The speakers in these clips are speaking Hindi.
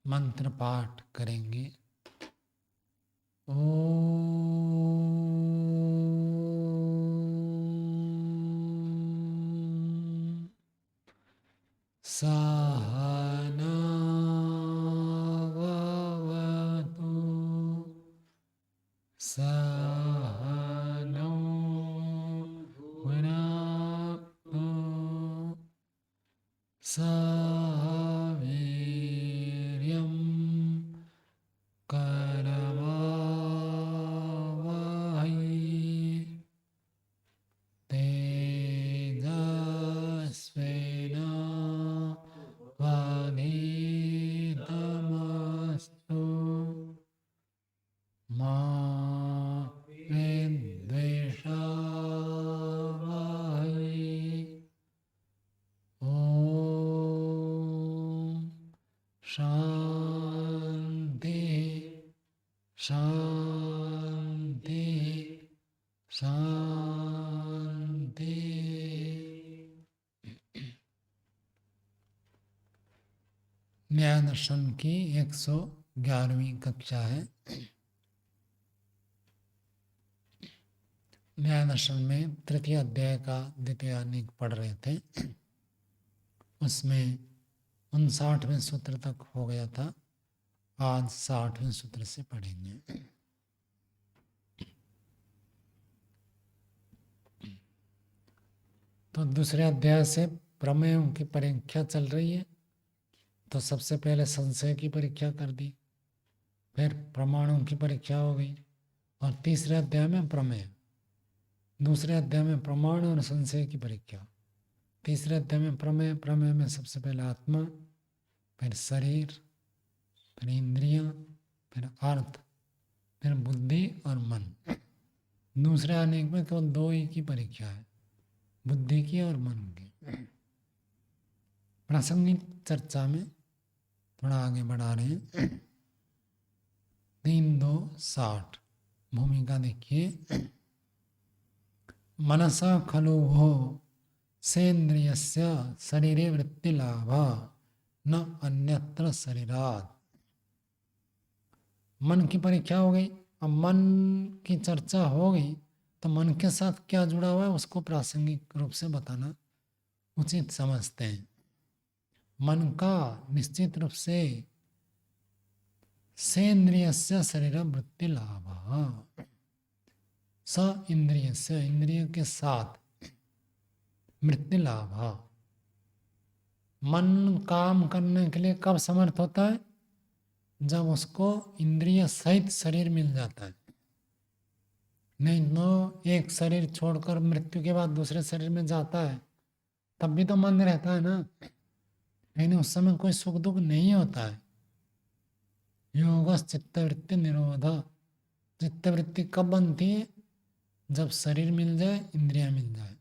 मंत्र पाठ करेंगे। ओम सहना भवतु सहनौ भुनक्तु सह वीर्यं करवावहै तेजस्विनावधीतमस्तु मा विद्विषावहै। ओम शांति शांति शांति। न्याय दर्शन की 111वीं कक्षा है। न्याय दर्शन में तृतीय अध्याय का द्वितीय अनेक पढ़ रहे थे। उसमें 59वें सूत्र तक हो गया था। आज 60वें सूत्र से पढ़ेंगे। तो दूसरे अध्याय से प्रमेयों की परीक्षा चल रही है। तो सबसे पहले संशय की परीक्षा कर दी, फिर प्रमाणों की परीक्षा हो गई, और तीसरे अध्याय में प्रमेय। दूसरे अध्याय में प्रमाण और संशय की परीक्षा। तीसरे अध्याय में प्रमेय। प्रमेय में सबसे पहले आत्मा, फिर शरीर, फिर इंद्रियां, फिर अर्थ, फिर बुद्धि और मन। दूसरे अनेक में केवल 2 ही की परीक्षा है, बुद्धि की और मन की। प्रासंगिक चर्चा में थोड़ा आगे बढ़ा रहे हैं। 3-2-60 भूमिका देखिए। मनसा खलु हो सेन्द्रियस्य शरीरे वृत्तिलाभ न अन्यत्र शरीरात्। मन की परीक्षा हो गई। अब मन की चर्चा हो गई तो मन के साथ क्या जुड़ा हुआ है उसको प्रासंगिक रूप से बताना उचित समझते हैं। मन का निश्चित रूप से सेन्द्रियस्य शरीर वृत्ति लाभ, स इंद्रियस्य इंद्रिय के साथ वृत्ति लाभ। मन काम करने के लिए कब समर्थ होता है? जब उसको इंद्रिय सहित शरीर मिल जाता है। नहीं तो एक शरीर छोड़कर मृत्यु के बाद दूसरे शरीर में जाता है तब भी तो मन रहता है ना, लेकिन उस समय कोई सुख दुख नहीं होता है। योगस चित्तवृत्ति निरोध। चित्तवृत्ति कब बनती है? जब शरीर मिल जाए, इंद्रियां मिल जाए।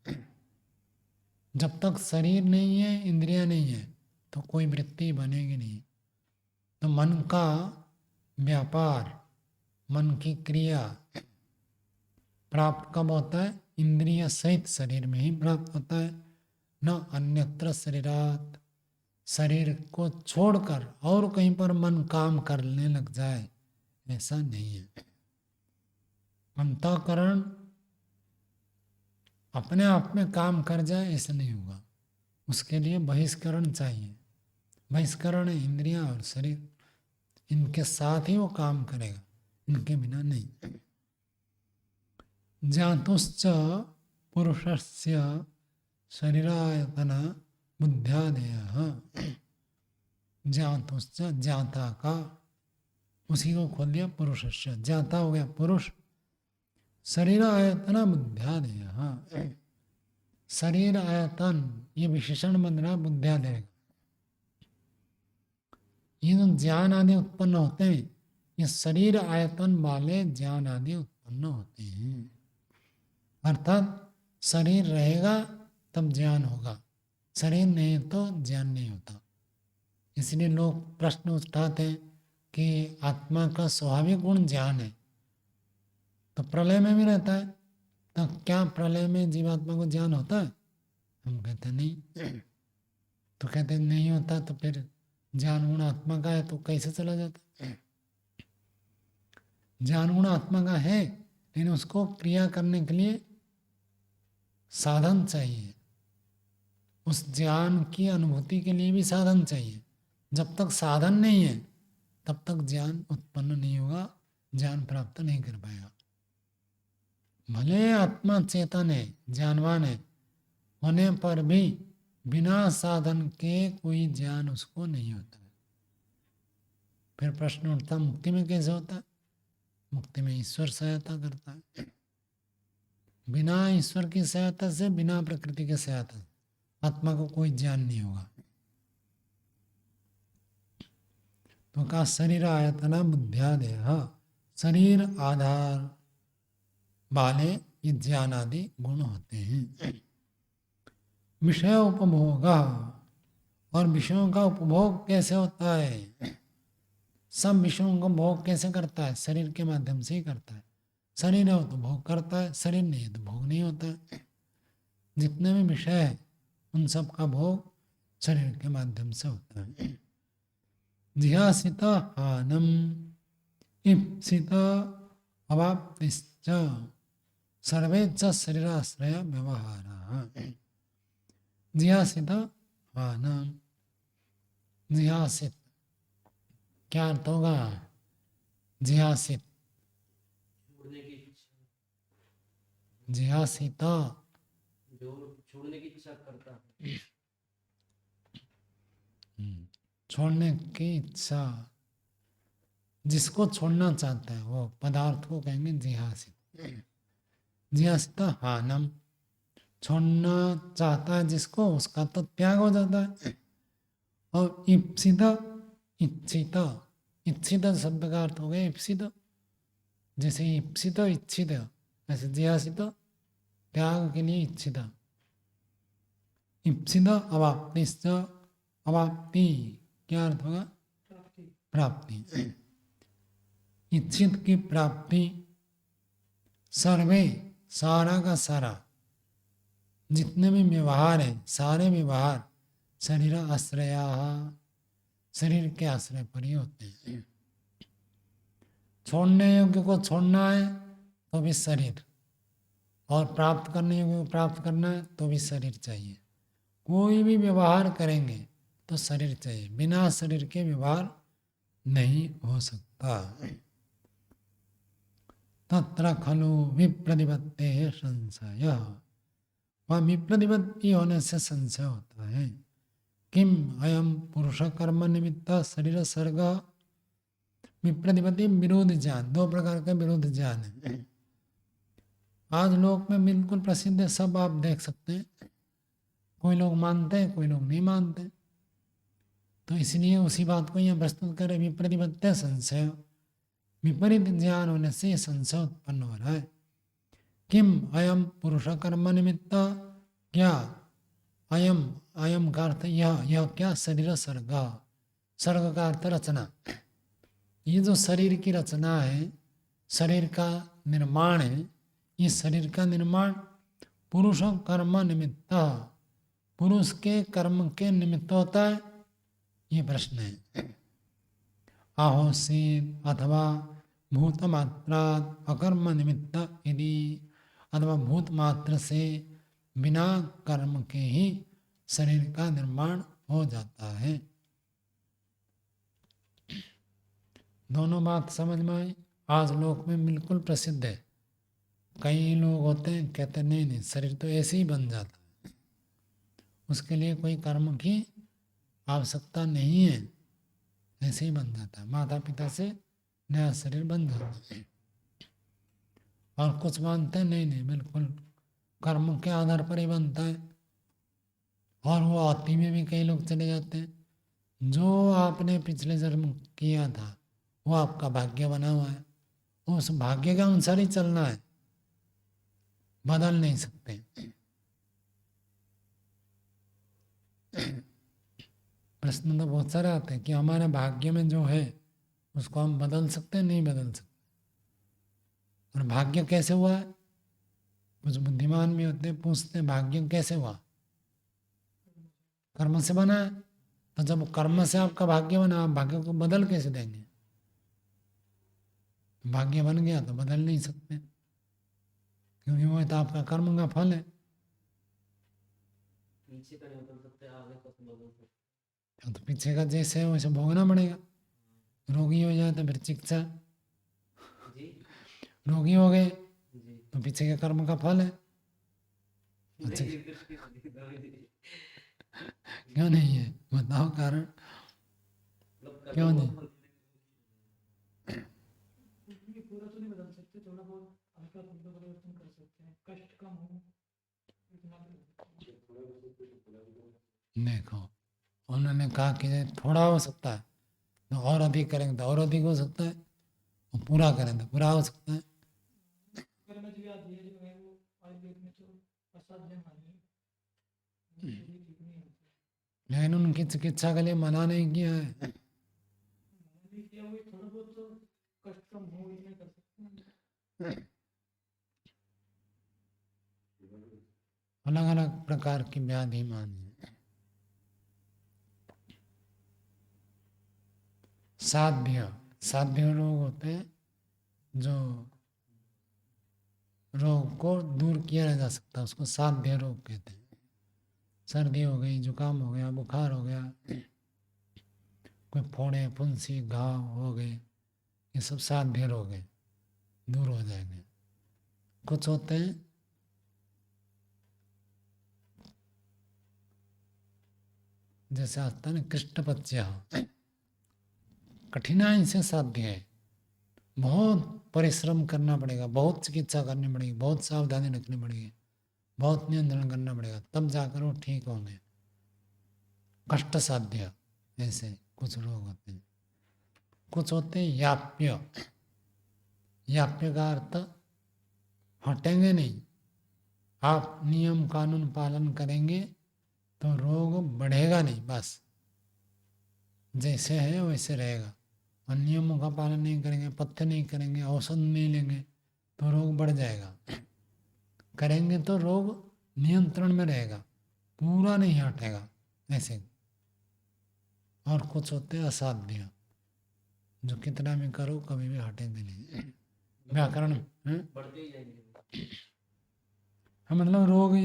जब तक शरीर नहीं है, इंद्रियां नहीं है, तो कोई वृत्ति बनेगी नहीं। तो मन का व्यापार, मन की क्रिया प्राप्त कब होता है? इंद्रिय सहित शरीर में ही प्राप्त होता है। न अन्यत्र शरीरात, शरीर को छोड़कर और कहीं पर मन काम करने लग जाए, ऐसा नहीं है। अंतःकरण अपने आप में काम कर जाए ऐसा नहीं होगा, उसके लिए बहिष्करण चाहिए। बहिष्करण है इंद्रियां और शरीर, इनके साथ ही वो काम करेगा, इनके बिना नहीं। जातुश्च पुरुषस्य शरीरायतन बुद्ध्यादयः। जातुश्च जाता का, उसी को खोल दिया पुरुषस्य। जाता हो गया पुरुष, शरीर आयतन बुद्ध्यादयः। शरीर आयतन ये विशेषण बन रहा बुद्ध्यादय। ये जो ज्ञान आदि उत्पन्न होते हैं, ये शरीर आयतन वाले ज्ञान आदि उत्पन्न होते हैं। अर्थात शरीर रहेगा तब ज्ञान होगा, शरीर नहीं तो ज्ञान नहीं होता। इसलिए लोग प्रश्न उठाते हैं कि आत्मा का स्वाभाविक गुण ज्ञान है, तो प्रलय में भी रहता है, तो क्या प्रलय में जीवात्मा को ज्ञान होता है? हम कहते नहीं। तो कहते नहीं होता तो फिर ज्ञान गुण आत्मा का है तो कैसे चला जाता? ज्ञान गुण आत्मा का है, लेकिन उसको क्रिया करने के लिए साधन चाहिए। उस ज्ञान की अनुभूति के लिए भी साधन चाहिए। जब तक साधन नहीं है तब तक ज्ञान उत्पन्न नहीं होगा, ज्ञान प्राप्त नहीं कर पाएगा। भले आत्मा चेतन है, ज्ञानवान है, होने पर भी बिना साधन के कोई ज्ञान उसको नहीं होता है। फिर प्रश्न उठता, मुक्ति में कैसे होता है? मुक्ति में ईश्वर सहायता करता है। बिना ईश्वर की सहायता से, बिना प्रकृति की सहायता से आत्मा को कोई ज्ञान नहीं होगा। तो कहा शरीर आयतना बुद्ध्यादेह, शरीर आधार वाले ये ज्ञान आदि गुण होते हैं। विषय उपभोग, और विषयों का उपभोग कैसे होता है? सब विषयों का भोग कैसे करता है? शरीर के माध्यम से ही करता है। शरीर हो तो भोग करता है, शरीर नहीं है तो भोग नहीं होता है। जितने भी विषय है उन सब का भोग शरीर के माध्यम से होता है। ध्यासित हानम इप्सित अवाप्तिश्च सर्वे च शरीराश्रय व्यवहारः। ध्यासित हानम, ध्यासित क्या अर्थ होगा? ध्यासित, ध्यासित जो छोड़ने की इच्छा करता है। छोड़ने की इच्छा, जिसको छोड़ना चाहता है वो पदार्थ को कहेंगे जिहासित। जिहासित हानम, छोड़ना चाहता है जिसको, उसका तो त्याग हो जाता है। और इप्सित, इच्छित, इच्छित शब्द का अर्थ हो गया इप्सित। जैसे इप्सित इच्छित, ऐसे जिहासित त्याग के लिए इच्छित। इप्सित अवाप्तिश्च, अवाप्ति क्या अर्थ होगा? प्राप्ति। इच्छित की प्राप्ति। सर्वे, सारा का सारा, जितने भी व्यवहार है सारे व्यवहार शरीर आश्रया, शरीर के आश्रय पर ही होते हैं। छोड़ने योग्य को छोड़ना है तो भी शरीर, और प्राप्त करने योग्य को प्राप्त करना है तो भी शरीर चाहिए। कोई भी व्यवहार करेंगे तो शरीर चाहिए, बिना शरीर के व्यवहार नहीं हो सकता। तत्र खलु विप्रतिपत्तेः संशयः, वह विप्रतिपत्ति होने से संशय होता है। किम अयम पुरुष कर्म निमित्त शरीर सर्ग, विप्रतिपत्ति विरोध ज्ञान, दो प्रकार का विरोध ज्ञान है। आज लोक में बिल्कुल प्रसिद्ध है, सब आप देख सकते हैं। कोई लोग मानते हैं, कोई लोग नहीं मानते। तो इसलिए उसी बात को यहाँ प्रस्तुत करें, विप्रतिपत्ति संशय, विपरीत ज्ञान होने से संशय उत्पन्न हो रहा है। किम अयम पुरुष कर्म निमित्त, क्या अयम, अयम का अर्थ यह क्या? शरीर सर्ग, सर्ग का अर्थ रचना। ये जो शरीर की रचना है, शरीर का निर्माण है, ये शरीर का निर्माण पुरुष कर्म निमित्त, पुरुष के कर्म के निमित्त होता है। ये प्रश्न है। आहोषित अथवा भूत मात्रात् अकर्म निमित्त यदि, अथवा भूत मात्र से बिना कर्म के ही शरीर का निर्माण हो जाता है। दोनों बात समझ में आई। आज लोक में बिल्कुल प्रसिद्ध है। कई लोग होते हैं कहते नहीं नहीं, शरीर तो ऐसे ही बन जाता है, उसके लिए कोई कर्म की आवश्यकता नहीं है, ऐसे ही बन जाता है, माता पिता से नया शरीर बन जाता है। और कुछ मानते हैं नहीं नहीं, बिल्कुल कर्म के आधार पर ही बनता है। और वो आत्ती में भी कई लोग चले जाते हैं। जो आपने पिछले जन्म किया था वो आपका भाग्य बना हुआ है, उस भाग्य के अनुसार ही चलना है, बदल नहीं सकते। प्रश्न तो बहुत सारे आते हैं कि हमारे भाग्य में जो है उसको हम बदल सकते हैं? नहीं बदल सकते। और भाग्य कैसे हुआ है? कुछ बुद्धिमान भी होते हैं, पूछते हैं भाग्य कैसे हुआ? कर्म से बना है। तो जब कर्म से आपका भाग्य बना, आप भाग्य को बदल कैसे देंगे? भाग्य बन गया तो बदल नहीं सकते, क्योंकि वो तो आपका कर्म का फल है। पीछे का नहीं बदल सकते, आगे का तो बदल सकते। तो पीछे का जैसे है वैसे भोगना पड़ेगा। रोगी हो जाए तो फिर चिकित्सा, जी रोगी हो गए जी। तो पीछे के कर्म का फल है। अच्छा, नहीं दृष्टि से दिखता है जी। क्यों नहीं है? बताओ कारण। मतलब क्यों कर्मों नहीं? का फल ये पूरा तो नहीं बदल सकते, थोड़ा बहुत हल्का फुल्का परिवर्तन कर सकते हैं, कष्ट कम हो इतना देखो, उन्होंने कहा कि थोड़ा हो सकता है तो और अधिक करेंगे तो और अधिक हो सकता है, और पूरा करें तो पूरा हो सकता है। कर्म जो याद है जो है वो आयुर्वेद में तो असाध्य मानी है, वो कभी ठीक नहीं होता। लेकिन उनकी चिकित्सा के लिए मना नहीं किया है। मैंने किया वही थोड़ा बहुत तो कष्ट कम हो इतना कर सकते हैं। अलग अलग प्रकार की व्याधि मानी है। साध्य, साध्य रोग होते हैं जो रोग को दूर किया जा सकता है, उसको साध्य रोग कहते हैं। सर्दी हो गई, जुकाम हो गया, बुखार हो गया, कोई फोड़े फुंसी घाव हो गए, ये सब साध्य रोग है, दूर हो जाएंगे। कुछ होते हैं जैसे आता है ना कृष्णपच्या, कठिनाई से साध्य है, बहुत परिश्रम करना पड़ेगा, बहुत चिकित्सा करनी पड़ेगी, बहुत सावधानी रखनी पड़ेगी, बहुत नियंत्रण करना पड़ेगा, तब जाकर वो ठीक होंगे। कष्ट साध्य ऐसे कुछ रोग होते हैं। कुछ होते हैं याप्य, याप्य का अर्थ हटेंगे नहीं, आप नियम कानून पालन करेंगे तो रोग बढ़ेगा नहीं, बस जैसे है वैसे रहेगा। और नियमों का पालन नहीं करेंगे, पथ्य नहीं करेंगे, औषध नहीं लेंगे तो रोग बढ़ जाएगा। करेंगे तो रोग नियंत्रण में रहेगा, पूरा नहीं हटेगा ऐसे। और कुछ होते हैं असाध्य, जो कितना भी करो कभी भी हटेंगे नहीं। व्याकरण बढ़ते ही जाएंगे। हाँ, मतलब रोग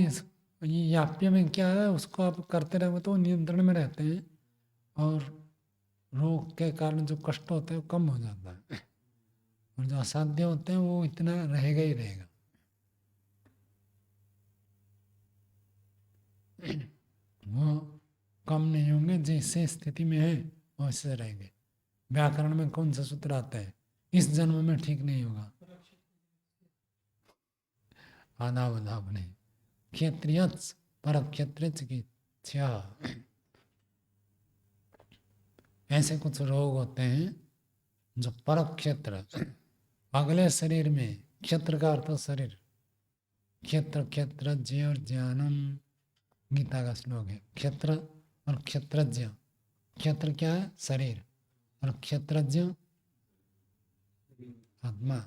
ये याप्य में क्या है, उसको आप करते रहोगे तो नियंत्रण में रहते हैं, और रोग के कारण जो कष्ट होते हैं वो कम हो जाता है, और जो असाध्य होते हैं वो इतना रहेगा ही रहेगा। वो कम नहीं होंगे, जैसे स्थिति में है वैसे रहेंगे। व्याकरण में कौन सा सूत्र आता है, इस जन्म में ठीक नहीं होगा, आदाब अदाब नहीं, क्षत्रिय पर क्षत्रिय चिकित्सा, ऐसे कुछ रोग होते हैं जो पर क्षेत्र, अगले शरीर में, क्षेत्र का अर्थ शरीर, क्षेत्र क्षेत्रज्ञ और ज्ञानम, गीता का श्लोक है। क्षेत्र और क्षेत्रज्ञ, क्षेत्र क्या है? शरीर, और क्षेत्रज्ञ आत्मा।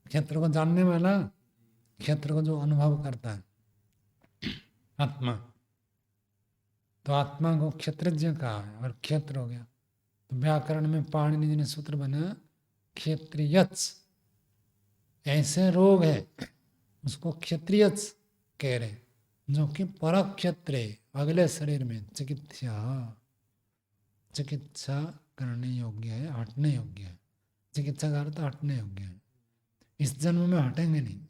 क्षेत्र को जानने वाला, क्षेत्र को जो अनुभव करता है, आत्मा। तो आत्मा को क्षेत्रज्ञ कहा है, और क्षेत्र हो गया। तो व्याकरण में पाणिनि जी ने सूत्र बना क्षेत्रियच, ऐसे रोग है उसको क्षत्रियच कह रहे, जो कि पर क्षेत्र, अगले शरीर में चिकित्सा, चिकित्सा करने योग्य है, हटने योग्य है। चिकित्सा का अर्थ हटने योग्य है, इस जन्म में हटेंगे नहीं।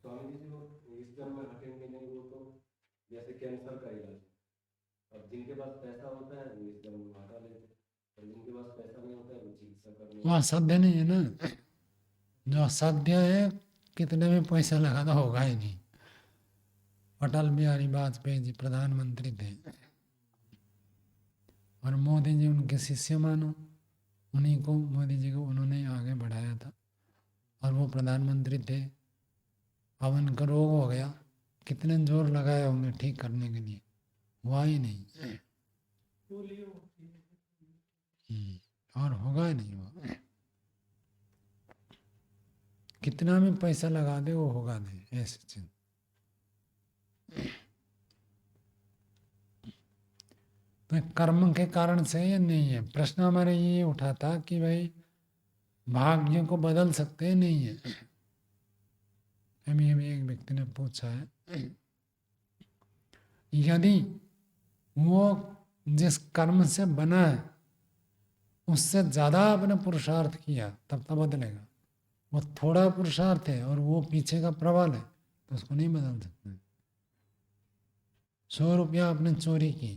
स्वामी जी वो इस जन्म में हटेंगे नहीं, वो तो जैसे कैंसर का इलाज। अब जिनके पास पैसा होता है वो इस जन्म में हटा लेते हैं, और जिनके पास पैसा नहीं होता है वो चिकित्सा करने वो असाध्य नहीं है ना, जो असाध्य है कितने में पैसा लगाना होगा ही नहीं। अटल बिहारी वाजपेयी जी प्रधानमंत्री थे, और मोदी जी उनके शिष्य मानो, उन्हीं को, मोदी जी को उन्होंने आगे बढ़ाया था, और वो प्रधानमंत्री थे। अब उनका रोग हो गया, कितने जोर लगाए होंगे ठीक करने के लिए, हुआ ही नहीं। और होगा ही नहीं वो। कितना भी पैसा लगा दे वो होगा नहीं ऐसी चीज। तो कर्म के कारण से ये नहीं है। प्रश्न हमारे ये उठा था कि भाई भाग्य को बदल सकते हैं, नहीं है। अभी एक व्यक्ति ने पूछा है, यदि वो जिस कर्म से बना है उससे ज्यादा आपने पुरुषार्थ किया तब तो बदलेगा। वो थोड़ा पुरुषार्थ है और वो पीछे का प्रबल है तो उसको नहीं बदल सकते। 100 रुपया आपने चोरी की,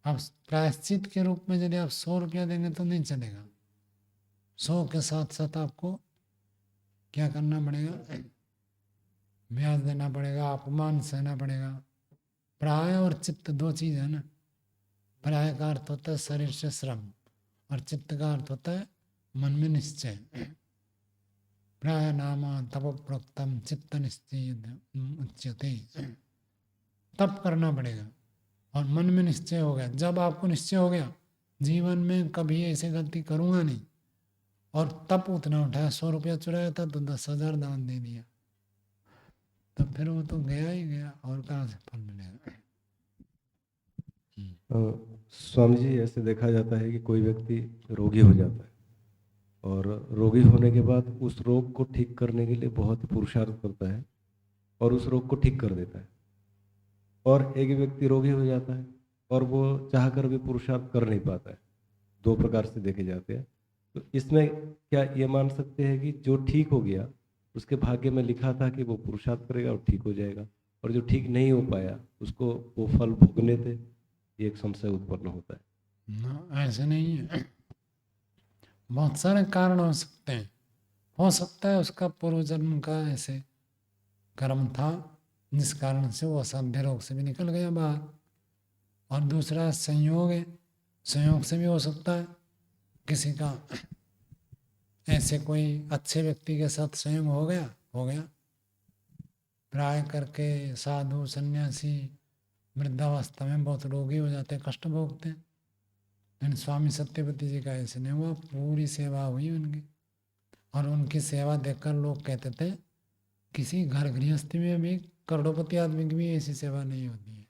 अब प्रायश्चित के रूप में यदि आप 100 रुपया देंगे तो नहीं चलेगा। 100 के साथ साथ आपको क्या करना पड़ेगा? ब्याज देना पड़ेगा, अपमान सहना पड़ेगा। प्राय और चित्त दो चीज है ना। प्राय का अर्थ होता है शरीर से श्रम और चित्त का अर्थ होता है मन में निश्चय। प्राय नाम तप प्रोक्तम चित्त निश्चय उच्यते। तप करना पड़ेगा और मन में निश्चय हो गया। जब आपको निश्चय हो गया जीवन में कभी ऐसे गलती करूंगा नहीं, और तप उतना उठाया, 100 रुपया चुराया था तो 10,000 दान दे दिया, तो फिर वो तो गया ही गया, और कहाँ से फल मिलेगा? स्वामी जी, ऐसे देखा जाता है कि कोई व्यक्ति रोगी हो जाता है और रोगी होने के बाद उस रोग को ठीक करने के लिए बहुत पुरुषार्थ करता है और उस रोग को ठीक कर देता है। और एक व्यक्ति रोगी हो जाता है और वो चाहकर भी पुरुषार्थ कर नहीं पाता है। दो प्रकार से देखे जाते हैं। तो इसमें क्या ये मान सकते हैं कि जो ठीक हो गया उसके भाग्य में लिखा था कि वो पुरुषार्थ करेगा और ठीक हो जाएगा, और जो ठीक नहीं हो पाया उसको वो फल भोगने थे? ये एक संशय उत्पन्न होता है। ना, ऐसे नहीं है। बहुत सारे कारण हो सकते हैं। हो सकता है उसका पूर्व जन्म का ऐसे कर्म था जिस कारण से वो असाध्य रोग से भी निकल गया बाहर। और दूसरा संयोग है, संयोग से भी हो सकता है किसी का ऐसे कोई अच्छे व्यक्ति के साथ संयोग हो गया प्राय करके साधु सन्यासी वृद्धावस्था में बहुत रोगी हो जाते, कष्ट भोगते हैं। लेकिन स्वामी सत्यवती जी का ऐसे नहीं हुआ, पूरी सेवा हुई उनकी। और उनकी सेवा देखकर लोग कहते थे किसी घर गृहस्थी में भी करोड़पति आदमी की भी ऐसी सेवा नहीं होती है,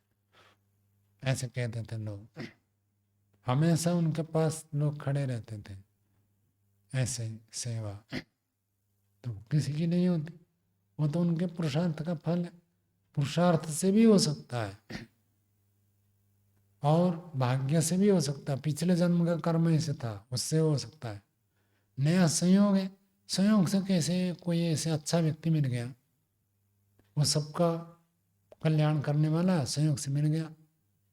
ऐसे कहते थे लोग। हमेशा उनके पास लोग खड़े रहते थे, ऐसे सेवा तो किसी की नहीं होती। वो तो उनके पुरुषार्थ का फल है। पुरुषार्थ से भी हो सकता है और भाग्य से भी हो सकता है। पिछले जन्म का कर्म ऐसे था, उससे हो सकता है। नया संयोग है, संयोग से कैसे कोई ऐसे अच्छा व्यक्ति मिल गया, वो सबका कल्याण करने वाला, संयोग से मिल गया।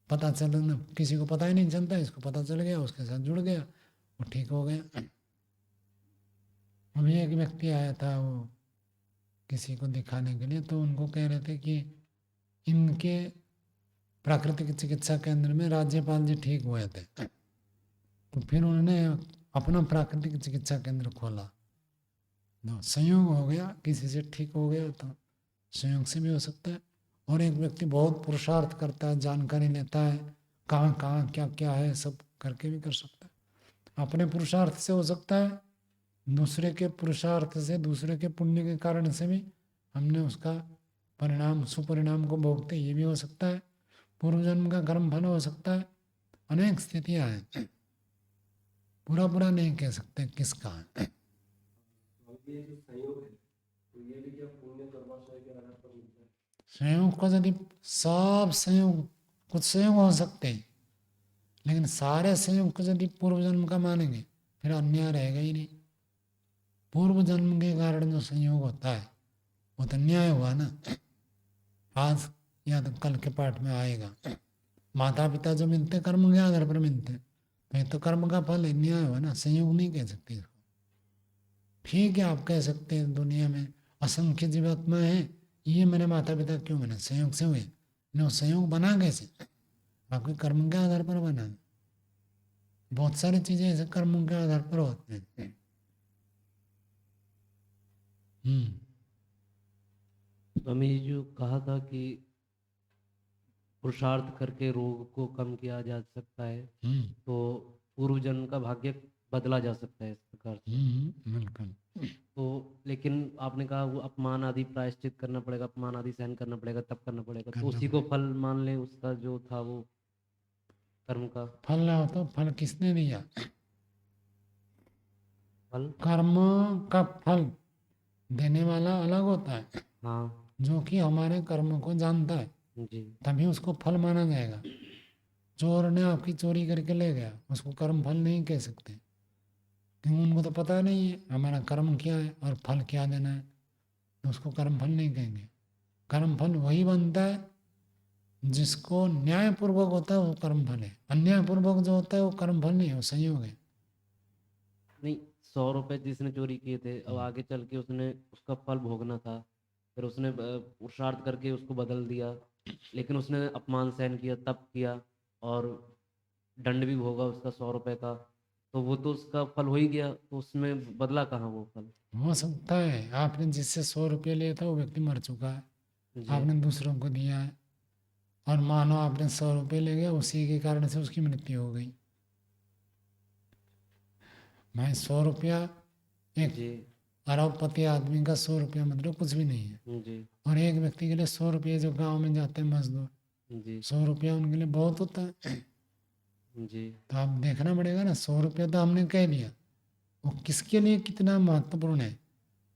पता चल न, किसी को पता ही नहीं चलता, इसको पता चल गया, उसके साथ जुड़ गया, वो ठीक हो गया। अभी एक व्यक्ति आया था वो किसी को दिखाने के लिए, तो उनको कह रहे थे कि इनके प्राकृतिक चिकित्सा केंद्र में राज्यपाल जी ठीक हुए थे। तो फिर उन्होंने अपना प्राकृतिक चिकित्सा केंद्र खोला। तो संयोग हो गया, किसी से ठीक हो गया तो संयोग से भी हो सकता है। और एक व्यक्ति बहुत पुरुषार्थ करता है, जानकारी लेता है कहाँ कहाँ क्या क्या है, सब करके भी कर सकता है। अपने पुरुषार्थ से हो सकता है, दूसरे के पुरुषार्थ से, दूसरे के पुण्य के कारण से भी हमने उसका परिणाम, सुपरिणाम को भोगते, ये भी हो सकता है। पूर्व जन्म का कर्म फल हो सकता है। अनेक स्थितियां हैं, पूरा पूरा नहीं कह सकते किसका है। ये जो संयोग है तो ये भी क्या पुण्य कर्माशय के आधार पर मिलता है? संयोग को यदि सब संयोग, कुछ संयोग हो सकते हैं लेकिन सारे संयोग को यदि पूर्व जन्म का मानेंगे फिर अन्याय रहेगा ही नहीं। पूर्व जन्म के कारण जो संयोग होता है वो तो न्याय हुआ ना। आज या तो कल के पाठ में आएगा, माता पिता जो मिलते कर्म के आधार पर मिलते, तो ये तो कर्म का फल है, न्याय हुआ ना, संयोग नहीं कह सकते इसको। ठीक है, आप कह सकते हैं दुनिया में असंख्य जीवात्माएं हैं, ये मेरे माता पिता क्यों बने, संयोग से हुए। नहीं, संयोग बना कैसे? आपके कर्म के आधार पर बना। बहुत सारी चीजें ऐसे कर्मों के आधार पर होते हैं। स्वामी जी जो कहा था कि पुरुषार्थ करके रोग को कम किया जा सकता है, तो पूर्व जन्म का भाग्य बदला जा सकता है इस प्रकार से। बिल्कुल। तो लेकिन आपने कहा वो अपमान आदि प्रायश्चित करना पड़ेगा, अपमान आदि सहन करना पड़ेगा, तब करना पड़ेगा। तो करना उसी को फल मान ले उसका जो था वो कर्म का फल ना हो तो फल किसने दिया? फल। कर्म का फल देने वाला अलग होता है, हाँ जो कि हमारे कर्म को जानता है, जी तभी उसको फल माना जाएगा। चोर ने आपकी चोरी करके ले गया, उसको कर्म फल नहीं कह सकते, क्योंकि उनको तो पता नहीं है हमारा कर्म क्या है और फल क्या देना है, तो उसको कर्म फल नहीं कहेंगे। कर्म फल वही बनता है जिसको न्यायपूर्वक होता है, वो कर्म फल है। अन्यायपूर्वक जो होता है वो कर्म फल नहीं है, वो संयोग है। नहीं, 100 रुपए जिसने चोरी किए थे, अब आगे चल के उसने उसका फल भोगना था, फिर उसने पुरुषार्थ करके उसको बदल दिया, लेकिन उसने अपमान सहन किया तब किया, और दंड भी भोगा उसका 100 रुपए का, तो वो तो उसका फल हो ही गया, तो उसमें बदला कहाँ वो फल। हो सकता है आपने जिससे 100 रुपये लिए था वो व्यक्ति मर चुका है, जी आपने दूसरों को दिया है, और मानो आपने 100 रुपये ले गया, उसी के कारण से उसकी मृत्यु हो गई। भाई 100 रुपया, एक जी अरबपति आदमी का 100 रुपया मतलब कुछ भी नहीं है, जी और एक व्यक्ति के लिए 100 रुपये जो गांव में जाते हैं मजदूर, जी 100 रुपया उनके लिए बहुत होता है। जी तो आप देखना पड़ेगा ना, 100 रुपया तो हमने कह दिया, वो किसके लिए कितना महत्वपूर्ण है,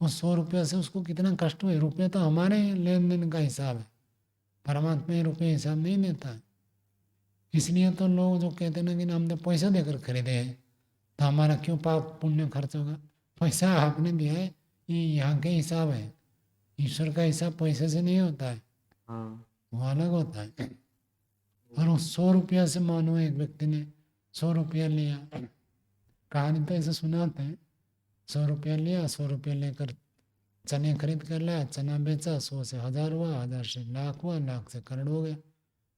वो 100 रुपया से उसको कितना कष्ट हुए। रुपये तो हमारे लेन देन का हिसाब है, परमात्मा ये रुपये हिसाब नहीं देता है। इसलिए तो लोग जो कहते हैं ना कि हमने पैसा देकर खरीदे हैं, तो हमारा क्यों पाप पुण्य खर्च होगा? पैसा आपने दिया है, ये यहाँ के हिसाब है। ईश्वर का हिसाब पैसे से नहीं होता है, हाँ वो अलग होता है। और उस 100 रुपया से मानो एक व्यक्ति ने 100 रुपया लिया, कहानी तो ऐसे सुनाते हैं, 100 रुपया लिया, 100 रुपया लेकर चने खरीद कर लाया, चना बेचा, 100 से 1000 हुआ, 1000 से लाख हुआ, लाख से करोड़ हो गया।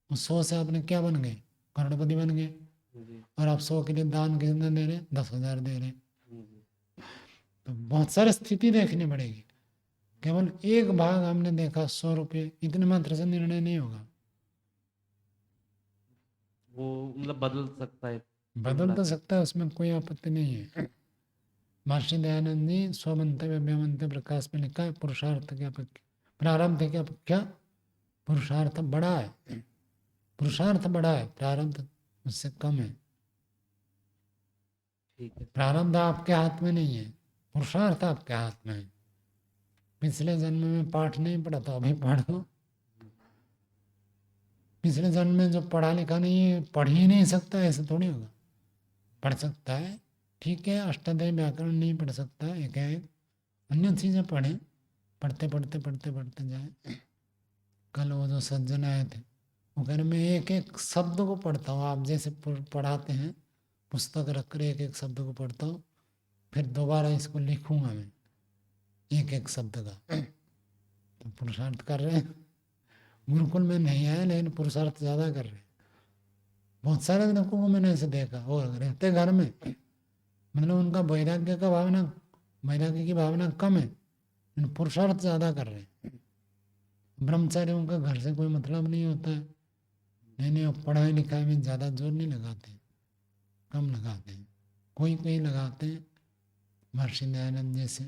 उस 100 से आपने क्या बन गए? करोड़पति बन गए। जी और आप 100 के लिए दान कितना दे रहे? 10,000 दे रहे। जी तो बहुत सारी स्थिति देखनी पड़ेगी, केवल एक भाग हमने देखा 100 रुपये, इतने मात्र से निर्णय नहीं होगा। वो मतलब बदल सकता है कुल बदल मिला तो के। सकता है, उसमें कोई आपत्ति नहीं है। महर्षि दयानंद जी स्वमंतव्य व्यमंतव्य प्रकाश में लिखा है, पुरुषार्थ की अपेक्षा प्रारब्ध की अपेक्षा पुरुषार्थ बड़ा है। पुरुषार्थ बड़ा है, प्रारब्ध उससे कम है। ठीक है। प्रारब्ध आपके हाथ में नहीं है, पुरुषार्थ आपके हाथ में है। पिछले जन्म में पाठ नहीं पढ़ा तो अभी पढ़ो, पिछले जन्म में जो पढ़ा लिखा नहीं है पढ़ ही नहीं सकता, ऐसा थोड़ी होगा। पढ़ सकता है, ठीक है, अष्टाध्यायी व्याकरण नहीं पढ़ सकता, एक है एक अन्य चीज़ें पढ़ें, पढ़ते पढ़ते पढ़ते पढ़ते जाए। कल वो जो सज्जन आए थे, वो कह रहे मैं एक एक शब्द को पढ़ता हूँ, आप जैसे पढ़ाते हैं पुस्तक रख कर एक एक शब्द को पढ़ता हूँ, फिर दोबारा इसको लिखूंगा मैं एक एक शब्द का। तो पुरुषार्थ कर रहे हैं, गुरुकुल में नहीं आए लेकिन पुरुषार्थ ज़्यादा कर रहे हैं। बहुत सारे लोगों को मैंने ऐसे देखा, और रहते घर में, मतलब उनका वैराग्य की भावना कम है, लेकिन पुरुषार्थ ज़्यादा कर रहे हैं। ब्रह्मचारियों का घर से कोई मतलब नहीं होता है, नहीं वो पढ़ाई लिखाई में ज़्यादा जोर नहीं लगाते, कम लगाते हैं, कोई कोई लगाते हैं महर्षि दयानंद जैसे,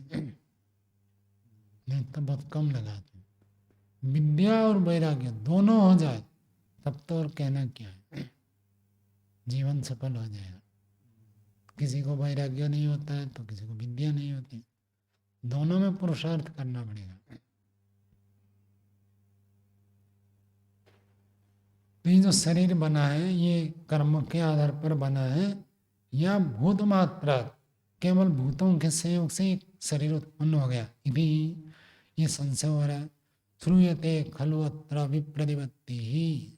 नहीं तो बहुत कम लगाते हैं। विद्या और वैराग्य दोनों हो जाए तब तो और कहना क्या है, जीवन सफल हो जाएगा। किसी को वैराग्य नहीं होता है तो किसी को विद्या नहीं होती, दोनों में पुरुषार्थ करना पड़ेगा। तो ये जो शरीर बना है ये कर्म के आधार पर बना है, या भूत मात्रा केवल भूतों के संयोग से एक शरीर उत्पन्न हो गया, यदि ये संशय हो रहा है। श्रूयते खलु अत्र विप्रतिपत्ति ही,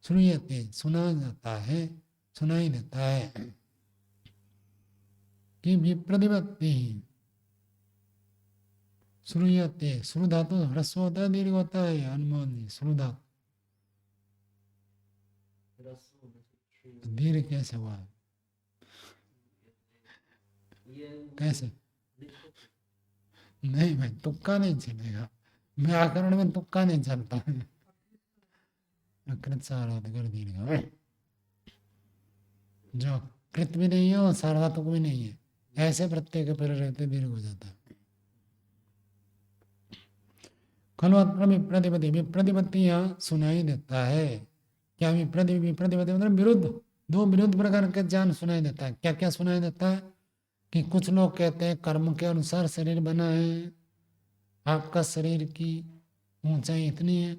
श्रूयते सुना जाता है, सुनाई देता है कि विप्रतिपत्ति ही, श्रूयते श्रु धातु ह्रस्व होता है दीर्घ होता है? हनुमान जी श्रु धातु दीर्घ कैसे हुआ? कैसे? नहीं भाई, तुक्का नहीं चलेगा, व्याकरण में तुक्का नहीं चलता है। अकृत सार्वधातुक दीर्घ, जो कृत भी नहीं है और सार्वधातुक भी नहीं है, ऐसे प्रत्यय के पहले रहते दीर्घ हो जाता है। खलु अत्र विप्रतिपत्ति, विप्रतिपत्ति यहाँ सुनाई देता है। क्या विप्रतिपत्ति मतलब विरुद्ध, दो विरुद्ध प्रकार के ज्ञान सुनाई देता है। क्या क्या सुनाई देता है कि कुछ लोग कहते हैं कर्म के अनुसार शरीर बना है, आपका शरीर की ऊंचाई इतनी है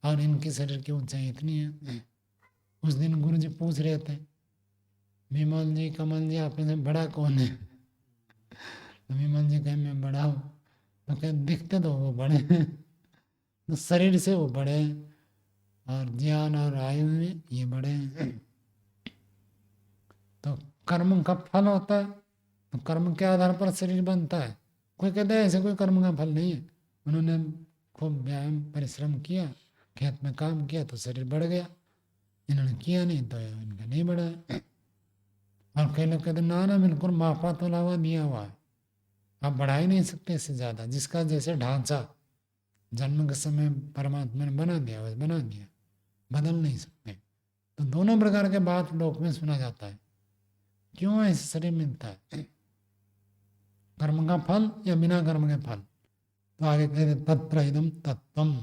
और इनके शरीर की ऊंचाई इतनी है। उस दिन गुरु जी पूछ रहे थे, विमल जी कमल जी आप में से बड़ा कौन है? तो विमल जी कहे मैं बड़ा हूँ। तो कहे दिखते तो वो बड़े हैं, तो शरीर से वो बड़े हैं और ज्ञान और आयु में ये बड़े हैं। तो कर्म का फल होता है, तो कर्म के आधार पर शरीर बनता है। कोई कहता है ऐसे कोई कर्म का फल नहीं है, उन्होंने खूब व्यायाम परिश्रम किया, खेत में काम किया तो शरीर बढ़ गया, इन्होंने किया नहीं तो इनका नहीं बढ़ा है। और कई लोग कहते ना ना बिल्कुल मापा तो लावा दिया हुआ है, आप बढ़ा ही नहीं सकते इससे ज़्यादा। जिसका जैसे ढांचा जन्म के समय परमात्मा ने बना दिया वैसे बना दिया, बदल नहीं सकते। तो दोनों प्रकार के बात लोक में सुना जाता है। क्यों ऐसे शरीर मिलता है? कर्म का फल या बिना कर्म के फल? तो आगे कहते तत्र इदम तत्वम,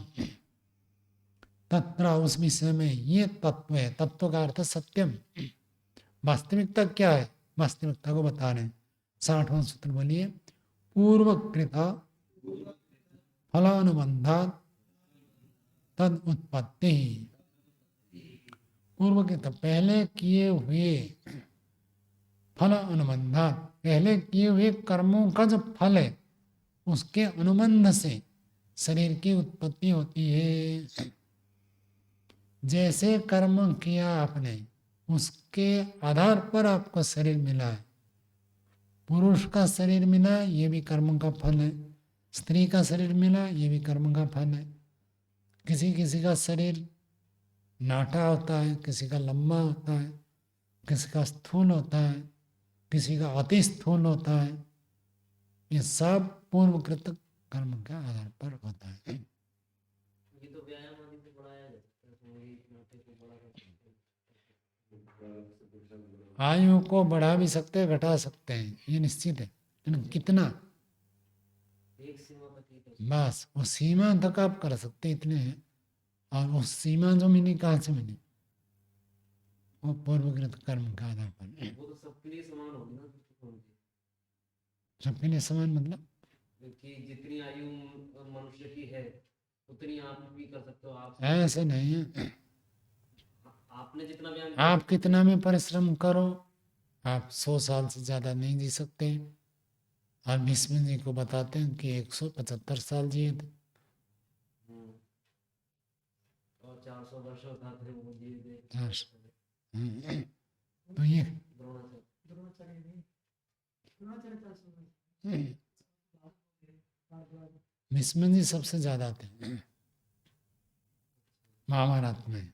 तत्र उस विषय में ये तत्व है। तत्व का अर्थ सत्यम। वास्तविकता क्या है? वास्तविकता को बता रहे हैं। 60वां सूत्र बोलिए, पूर्वकृत फलानुबंधात तद उत्पत्ति। पूर्वकृत पहले किए हुए, फल अनुबंधात पहले किए हुए कर्मों का जो फल है उसके अनुबंध से शरीर की उत्पत्ति होती है। जैसे कर्म किया आपने उसके आधार पर आपको शरीर मिला है। पुरुष का शरीर मिला ये भी कर्म का फल है, स्त्री का शरीर मिला ये भी कर्म का फल है। किसी किसी का शरीर नाटा होता है, किसी का लंबा होता है, किसी का स्थूल होता है, किसी का अति स्थूल होता है। ये सब पूर्वकृत कर्म के आधार पर होता है। ये तो व्यायाम आदि से बढ़ाया जा सकता है, उसमें भी नाटे को बढ़ा सकते हैं। आयु को बढ़ा भी सकते हैं, घटा सकते हैं, ये निश्चित है, लेकिन कितना? एक सीमा तक ही कर सकते बस वो सीमा तक आप कर सकते इतने हैं। और वो सीमा जो मिली कहाँ से मिली? वो पूर्वकृत कर्म के आधार पर। हैं। वो तो सबके लिए समान होगी ना दृष्टिकोण की, सबके लिए समान मतलब कि जितनी आयु मनुष्य की है उतनी आप भी कर सकते हो। आप ऐसे नहीं है। आपने जितना व्यायाम आप कितना भी परिश्रम करो, आप 100 साल से ज़्यादा नहीं जी सकते। और भीष्म जी को बताते हैं कि 175 साल जिए थे। और 400 वर्षों का थे वो जी 400। तो ये द्रोणाचार्य नहीं, द्रोणाचार्य 400 वर्ष। भीष्म जी सबसे ज़्यादा थे महाभारत में।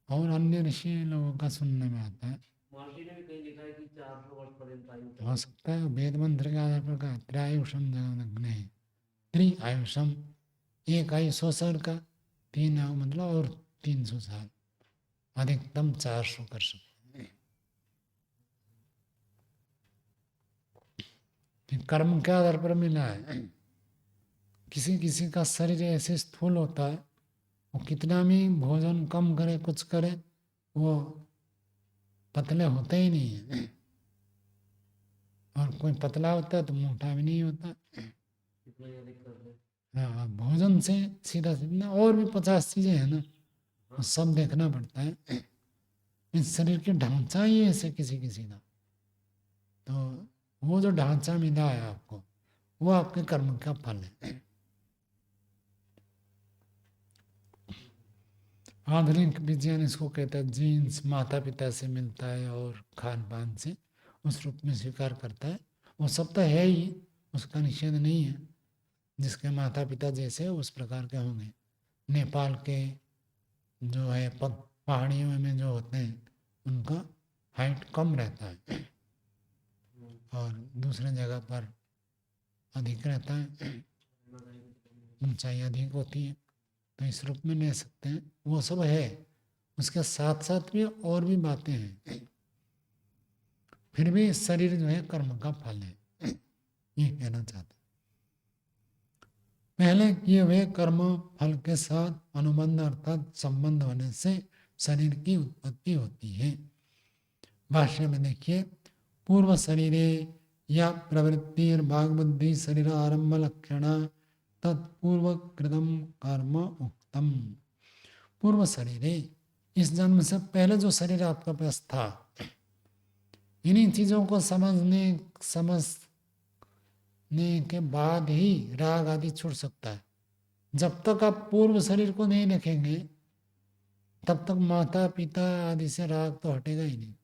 और अन्य ऋषि लोगों का सुनने में आता है, महर्षि ने भी कहीं लिखा है कि 400 वर्ष पर्यंत आयु हो सकता है वेद मंत्र के आधार पर कहा त्रिआयुषम नहीं, त्रिआयुषम, एक आयु 100 साल का, 3 आयु मतलब और 300 साल, अधिकतम 400 कर सकते हैं। फिर कर्म के आधार पर मिला है। किसी किसी का शरीर ऐसे स्थूल होता है, वो कितना भी भोजन कम करे कुछ करे वो पतले होते ही नहीं है। और कोई पतला होता है तो मोटा भी नहीं होता। कितना ही अधिक कर ले। हाँ, भोजन से सीधा सीधा और भी 50 चीजें हैं ना, वो सब देखना पड़ता है। इस शरीर के ढांचा ही ऐसे किसी किसी का, तो वो जो ढांचा मिला है आपको वो आपके कर्म का फल है। आधुनिक विज्ञान इसको कहता है जीन्स, माता पिता से मिलता है और खान पान से उस रूप में स्वीकार करता है। वो सब तो है ही, उसका निषेध नहीं है। जिसके माता पिता जैसे उस प्रकार के होंगे। नेपाल के जो है पहाड़ियों में जो होते हैं उनका हाइट कम रहता है और दूसरे जगह पर अधिक रहता है, ऊंचाई अधिक होती है। तो इस रूप में ले सकते हैं, वो सब है। उसके साथ साथ भी और भी बातें हैं। फिर भी शरीर जो है कर्म का फल है, ये कहना चाहते हैं। पहले किए हुए कर्म फल के साथ अनुबंध अर्थात संबंध होने से शरीर की उत्पत्ति होती है। भाष्य में देखिए, पूर्व शरीरे या प्रवृत्तिर भाग बुद्धि शरीर आरंभ लक्षण तत्पूर्व कृतम कर्म उक्तम। पूर्व शरीरे, इस जन्म से पहले जो शरीर आपका पास था, इन्हीं चीजों को समझने के बाद ही राग आदि छूट सकता है। जब तक आप पूर्व शरीर को नहीं देखेंगे तब तक माता पिता आदि से राग तो हटेगा ही नहीं।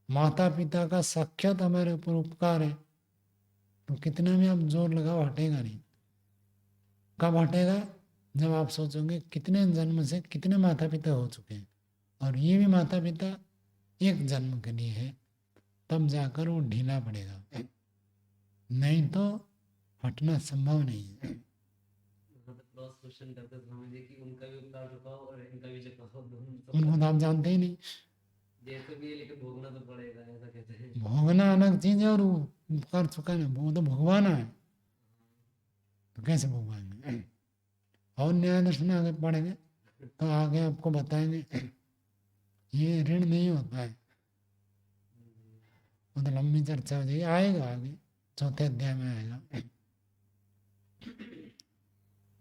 माता पिता का साक्षात हमारे ऊपर उपकार है, तो कितना भी आप जोर लगाओ हटेगा नहीं। कब हटेगा? जब आप सोचोगे कितने जन्म से कितने माता पिता हो चुके हैं और ये भी माता पिता एक जन्म के लिए है, तब जाकर वो ढीला पड़ेगा, नहीं तो हटना संभव नहीं है। क्रॉस क्वेश्चन करते स्वामी जी कि उनका भी उपकार चुकाओ और इनका भी चुकाओ, दोनों उनको तो आप जानते ही नहीं। जैसे भी है, लेकिन भोगना तो पड़ेगा, ऐसा कहते हैं। भोगना अलग चीज है और वो कर चुका है, वो तो भोगवाना है, तो कैसे भोगवाएंगे? और न्याय दर्शन आगे पढ़ेंगे तो आगे आपको बताएंगे ये ऋण नहीं होता है, वो तो लंबी चर्चा हो जाएगी, आएगा आगे चौथे अध्याय में आएगा।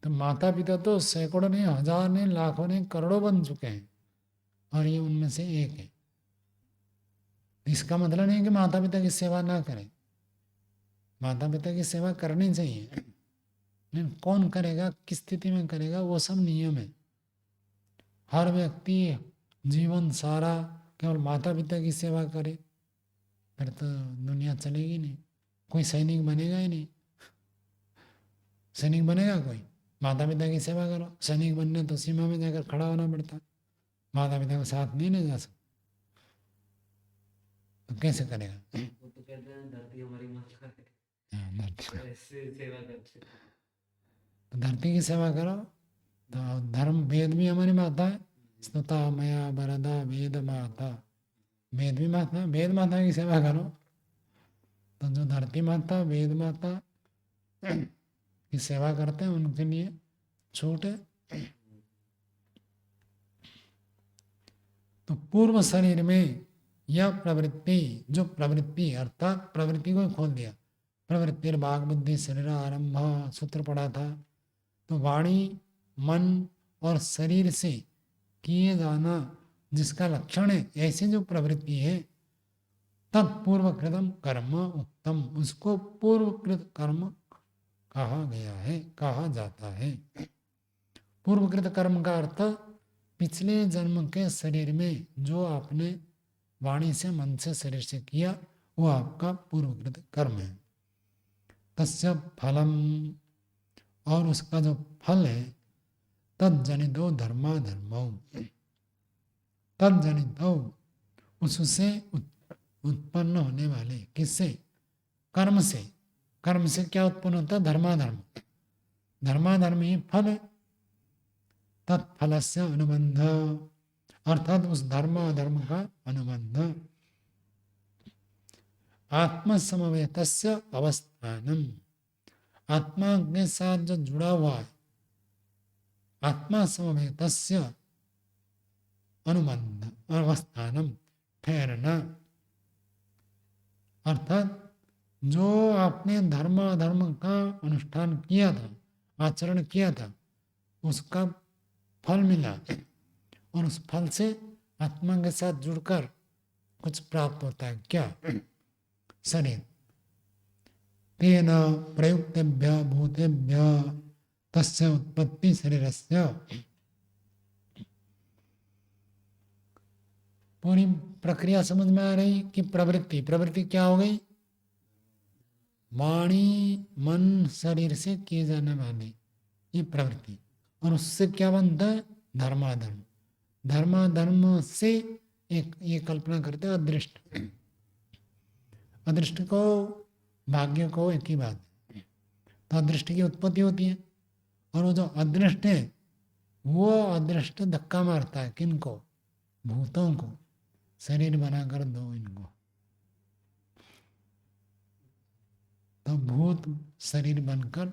तो माता पिता तो सैकड़ों ने, हजार ने, लाखों ने, करोड़ों बन चुके हैं और ये उनमें से एक है। इसका मतलब नहीं कि माता पिता की सेवा ना करें, माता पिता की सेवा करनी चाहिए, लेकिन कौन करेगा, किस स्थिति में करेगा, वो सब नियम है। हर व्यक्ति जीवन सारा केवल माता पिता की सेवा करे फिर तो दुनिया चलेगी नहीं, कोई सैनिक बनेगा ही नहीं। सैनिक बनेगा कोई? माता पिता की सेवा करो। सैनिक बनने तो सीमा में जाकर खड़ा होना पड़ता, माता पिता को साथ नहीं ले जा सकता, तो कैसे करेगा? वो तो कहते हैं धरती हमारी माता है, हाँ, धरती, ऐसे सेवा करते हैं। तो धरती की सेवा करो। तो धर्म वेद भी हमारी माता है, स्तुता मया वरदा वेद माता, वेद भी माता, वेद माता की सेवा करो। तो जो धरती माता वेद माता की सेवा करते हैं उनके लिए छूट है। तो पूर्व शरीर में यह प्रवृत्ति, जो प्रवृत्ति अर्थात प्रवृत्ति को खोल दिया, प्रवृत्ति भाग बुद्धि शरीर आरंभ सूत्र पढ़ा था। तो वाणी मन और शरीर से किए जाना जिसका लक्षण है, ऐसी जो प्रवृत्ति है, तत्पूर्वकृतम कर्म उत्तम, उसको पूर्वकृत कर्म कहा गया है, कहा जाता है। पूर्वकृत कर्म का अर्थ पिछले जन्म के शरीर में जो आपने वाणी से मन से शरीर से किया वो आपका पूर्वकृत कर्म है। तस्य फलम, और उसका जो फल है, तज्जनितो धर्माधर्मौ, तज्जनितो उससे उत्पन्न होने वाले, किससे? कर्म से। कर्म से क्या उत्पन्न होता है? धर्माधर्म। धर्माधर्म ही फल है। तत्फल से अनुबंध, अर्थात उस धर्म अधर्म का अनुबंध। आत्मसमवेत अवस्थानम, आत्मा के साथ जो जुड़ा हुआ है, आत्मा समवेत अनुबंध अवस्थानम, ठहरना, अर्थात जो आपने धर्म अधर्म का अनुष्ठान किया था, आचरण किया था, उसका फल मिला और उस फल से आत्मा के साथ जुड़कर कुछ प्राप्त होता है। क्या? शरीर। तेन प्रयुक्तेभ्य भूतेभ्य तस्य उत्पत्ति शरीरस्य, पूरी प्रक्रिया समझ में आ रही कि प्रवृत्ति, प्रवृत्ति क्या हो गई? वाणी मन शरीर से किए जाने वाली ये प्रवृत्ति, और उससे क्या बनता है? धर्माधर्म। धर्माधर्म से एक ये कल्पना करते हैं अदृष्ट, अदृष्ट को भाग्य को एक ही बात है। तो अदृष्ट की उत्पत्ति होती है और वो जो अदृष्ट है वो अदृष्ट धक्का मारता है किनको? भूतों को। शरीर बनाकर दो इनको, तो भूत शरीर बनकर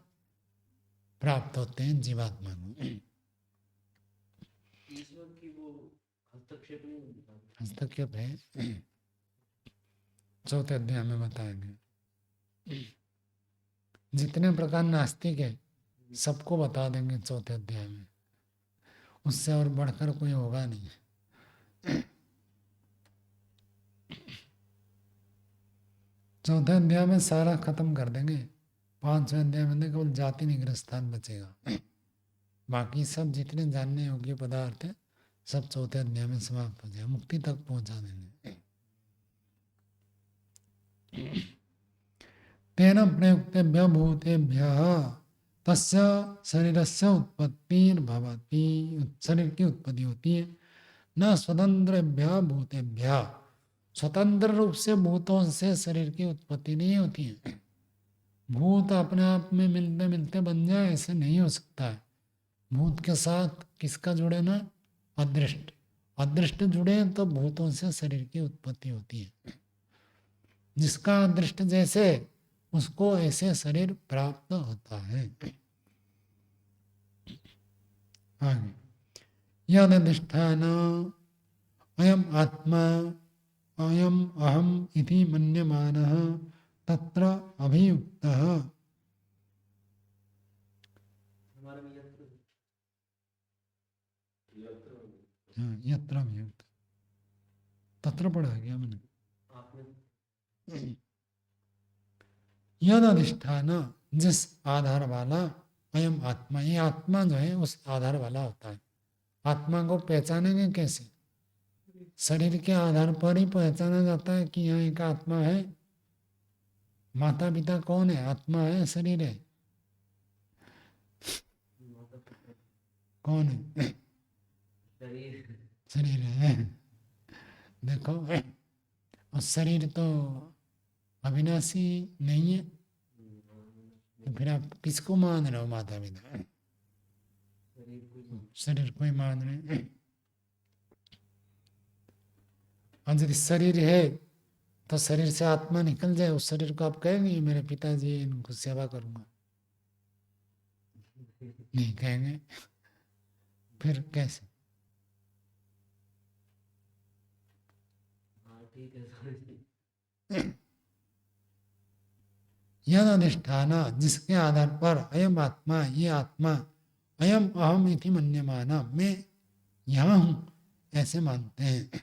प्राप्त होते हैं जीवात्मा को। ईश्वर की वो हस्तक्षेप नहीं होता। हस्तक्षेप है, चौथे अध्याय में बताएंगे। जितने प्रकार नास्तिक है सबको बता देंगे चौथे अध्याय में, उससे और बढ़कर कोई होगा नहीं। चौथे अध्याय में सारा खत्म कर देंगे, पांचवें अध्याय में केवल जाति निग्रह स्थान बचेगा। बाकी सब जितने जानने योग्य पदार्थ है सब चौथे अध्याय में समाप्त हो जाए, मुक्ति तक पहुंचा देंगे। तेन प्रयुक्तेभ्यः भूतेभ्यः तस्य शरीरस्य उत्पत्तिर्भवति, शरीर की उत्पत्ति होती है। न स्वतंत्रेभ्यः भूतेभ्यः, स्वतंत्र रूप से भूतों से शरीर की उत्पत्ति नहीं होती है। भूत अपने आप में मिलते मिलते बन जाए ऐसे नहीं हो सकता है। भूत के साथ किसका जुड़े ना, अदृष्ट, अदृष्ट जुड़े तो भूतों से शरीर की उत्पत्ति होती है। जिसका अदृष्ट जैसे उसको ऐसे शरीर प्राप्त होता है। आगे यदधिष्ठान अयम आत्मा अयम अहम इति मन्यमानः तत्र अभियुक्तः। हमारे में यत्र हाँ, यत्र अभियुक्त, तत्र पढ़ा गया मैंने। आपने यद अधिष्ठान, जिस आधार वाला, अयम आत्मा, ये आत्मा जो है उस आधार वाला होता है। आत्मा को पहचानेंगे कैसे? शरीर के आधार पर ही पहचाना जाता है कि यहाँ एक आत्मा है। माता पिता कौन है? आत्मा है, शरीर है? कौन है? शरीर शरीर है। देखो, और शरीर तो अविनाशी नहीं है, तो फिर आप किसको मान रहे हो? माता पिता, शरीर को ही मान रहे हैं। और यदि शरीर है तो शरीर से आत्मा निकल जाए, उस शरीर को आप कहेंगे मेरे पिताजी, इनको सेवा करूंगा? नहीं कहेंगे। फिर कैसे? हाँ ठीक है। यद अधिष्ठान, जिसके आधार पर अयम आत्मा, ये आत्मा, अयम अहम इति मन्यमाना, मैं यहाँ हूँ ऐसे मानते हैं।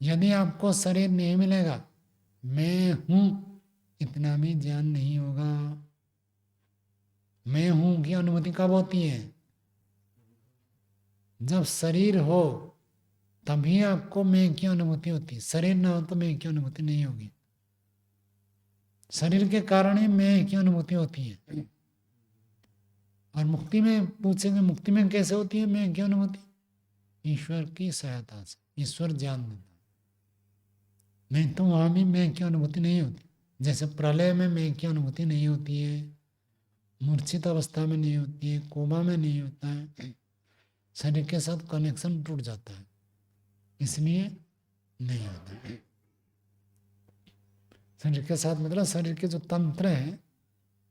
यदि आपको शरीर नहीं मिलेगा, मैं हूँ इतना भी ज्ञान नहीं होगा। मैं हूँ की अनुभूति कब होती है? जब शरीर हो तभी आपको मैं की अनुभूति होती है। शरीर ना हो तो मैं की अनुभूति नहीं होगी। शरीर के कारण ही मैं की अनुभूति होती है। और मुक्ति में पूछेंगे, मुक्ति में कैसे होती है मैं की अनुभूति? ईश्वर की सहायता से, ईश्वर ज्ञान देता है। नहीं तो वहां भी मैं की अनुभूति नहीं होती। जैसे प्रलय में मैं की अनुभूति नहीं होती है, मूर्छित अवस्था में नहीं होती है, कोमा में नहीं होता है। शरीर के साथ कनेक्शन टूट जाता है, इसलिए नहीं होता है। शरीर के साथ मतलब शरीर के जो तंत्र है,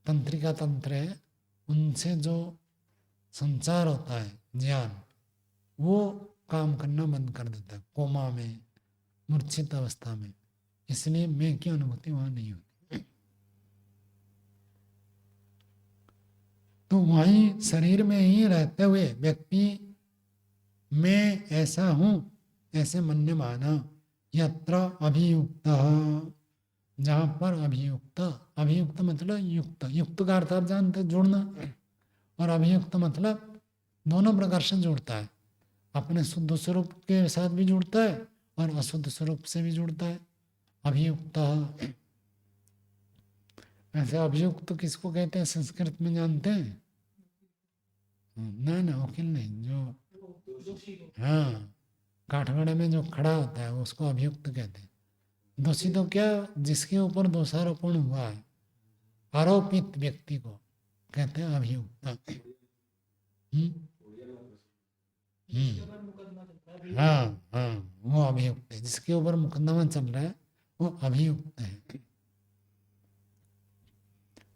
तंत्रिका तंत्र है, उनसे जो संचार होता है ज्ञान, वो काम करना बंद कर देता है कोमा में, मूर्छित अवस्था में। इसलिए मैं की अनुभूति वहां नहीं होती। तो वहीं शरीर में ही रहते हुए व्यक्ति मैं ऐसा हूं ऐसे मन्यमाना, यत्र अभियुक्त, जहां पर अभियुक्त, अभियुक्त मतलब युक्त, युक्त का अर्थ आप जानते, जुड़ना, और अभियुक्त मतलब दोनों प्रकार से जुड़ता है। अपने शुद्ध स्वरूप के साथ भी जुड़ता है और अशुद्ध स्वरूप से भी जुड़ता है। अभियुक्त, ऐसे अभियुक्त किसको कहते हैं संस्कृत में जानते हैं? ना वकील नहीं, जो हाँ काठगड़े में जो खड़ा होता है उसको अभियुक्त कहते हैं। दोषी तो क्या, जिसके ऊपर दोषारोपण हुआ है, आरोपित व्यक्ति को कहते हैं अभियुक्त। हाँ, वो अभियुक्त है। जिसके ऊपर मुकदमा चल रहा है वो अभियुक्त है।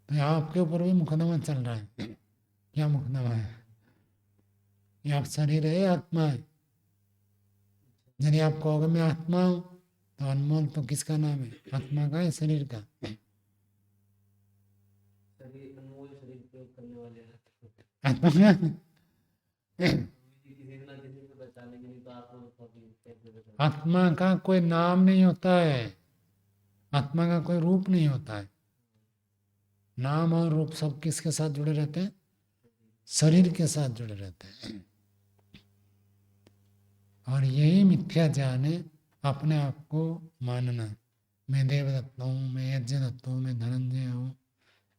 तो यहाँ आपके ऊपर भी मुकदमा चल रहा है, क्या मुकदमा है? ये आप शरीर है, आत्मा है। यदि आप कहोगे मैं आत्मा हूँ, तो अनमोल तो किसका नाम है? आत्मा का है, शरीर का? शरीर अनमोल शरीर प्रयोग करने वाले हैं। आत्मा का किसी ना किसी से बचा लेंगे, नहीं तो आत्मा को कभी कैसे बचा? आत्मा का कोई नाम नहीं होता है, आत्मा का कोई रूप नहीं होता है। नाम और रूप सब किसके साथ जुड़े रहते हैं? शरीर के साथ जुड़े रहते हैं। और यही मिथ्या ज्ञान है, अपने आप को मानना, मैं देवदत्त हूँ, मैं यज्ञदत्त हूँ, मैं धनंजय हूँ,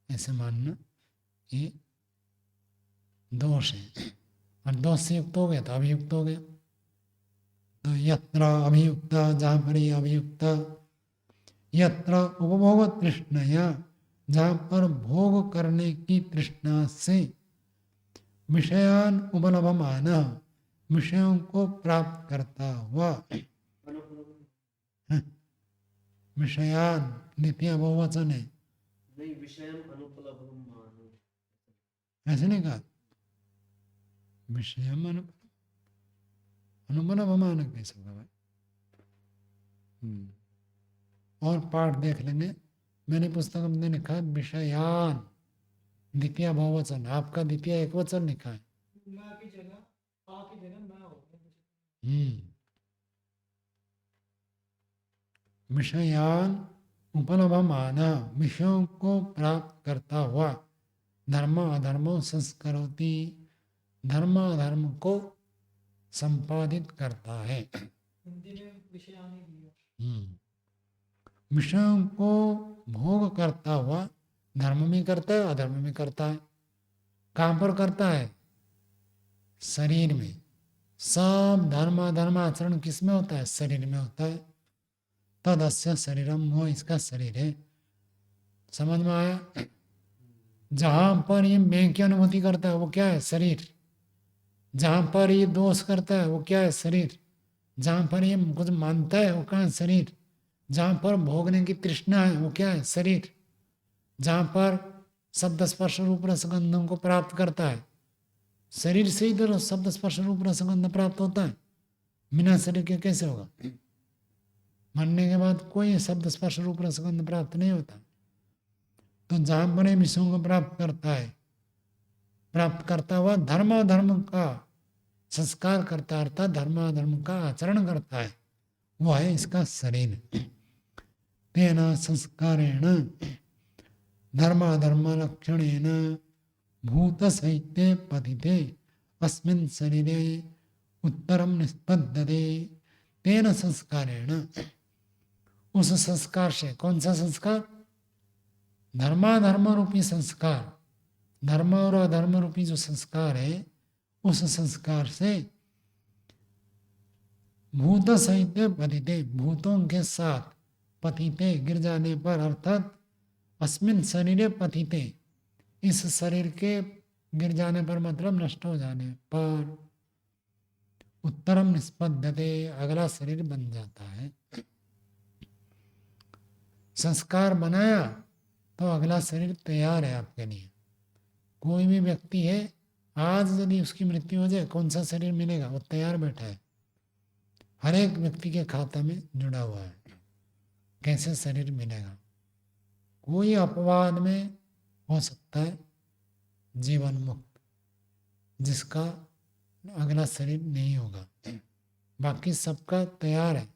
ऐसे मानना, ये दोष है। और दोष से युक्त हो गया तो अभियुक्त हो गया। तो यत्र अभियुक्त, जहाँ पर ये अभियुक्त, यत्र उपभोग तृष्णया, जहाँ पर भोग करने की तृष्णा से विषयान उपलभमान, विषयों को प्राप्त करता हुआ, विषयान द्वितीय बहुवचन है, नहीं, विषयम अनुपलभम मानो। ऐसे नहीं कहा, विषयम अनुपलभमान कैसे होगा भाई? और पाठ देख लेंगे, मैंने पुस्तक में लिखा है विषयान द्वितीय बहुवचन, आपका द्वितीय एक वचन लिखा है। मैं की जगह आ की जगह मैं हो गया। विषयान उपलभमान, विषयों को प्राप्त करता हुआ, धर्म अधर्मो संस्करोति, धर्म अधर्म को संपादित करता है। हिंदी में विषय आने दिया। विषयों को भोग करता हुआ, धर्म भी करता है, अधर्म भी करता है। कहाँ पर करता है? शरीर में। सब धर्म अधर्म आचरण किस में होता है? शरीर में होता है। तदस्य शरीरम, वो इसका शरीर है। समझ में आया? जहां पर ये मैं की अनुभूति करता है वो क्या है? शरीर। जहां पर ये दोष करता है वो क्या है? शरीर। जहां पर ये कुछ मानता है वो क्या है? शरीर। जहां पर भोगने की तृष्णा है वो क्या है? शरीर। जहां पर शब्द स्पर्श रूप रसगंधों को प्राप्त करता है, शरीर से ही शब्द स्पर्श रूप रसगंध प्राप्त होता है। बिना शरीर के कैसे होगा? मरने के बाद कोई शब्द स्पर्श रूप रसगंध प्राप्त नहीं होता। तो जहां पर विषयों को प्राप्त करता है, प्राप्त करता हुआ धर्म अधर्म का संस्कार करता है, अर्थात धर्म अधर्म का आचरण करता है, वो है इसका शरीर। तेना संस्कारेण धर्म अधर्म लक्षणेन भूत साहित्य पतिते अस्मिन् शरीरे उत्तरम निष्पद्यते। तेन संस्कारेण, उस संस्कार से, कौन सा संस्कार? धर्माधर्म रूपी संस्कार, धर्म और अधर्म रूपी जो संस्कार है, उस संस्कार से भूत साहित्य पतिते, भूतों के साथ, पतिते गिर जाने पर, अर्थात अस्मिन शरीरे पतिते, इस शरीर के गिर जाने पर मतलब नष्ट हो जाने पर, उत्तरम निष्पद्यते, अगला शरीर बन जाता है। संस्कार बनाया तो अगला शरीर तैयार है आपके लिए। कोई भी व्यक्ति है, आज यदि उसकी मृत्यु हो जाए, कौन सा शरीर मिलेगा? वो तैयार बैठा है, हर एक व्यक्ति के खाता में जुड़ा हुआ है। कैसे शरीर मिलेगा? कोई अपवाद में हो सकता है जीवन मुक्त, जिसका अगला शरीर नहीं होगा, बाकी सबका तैयार है,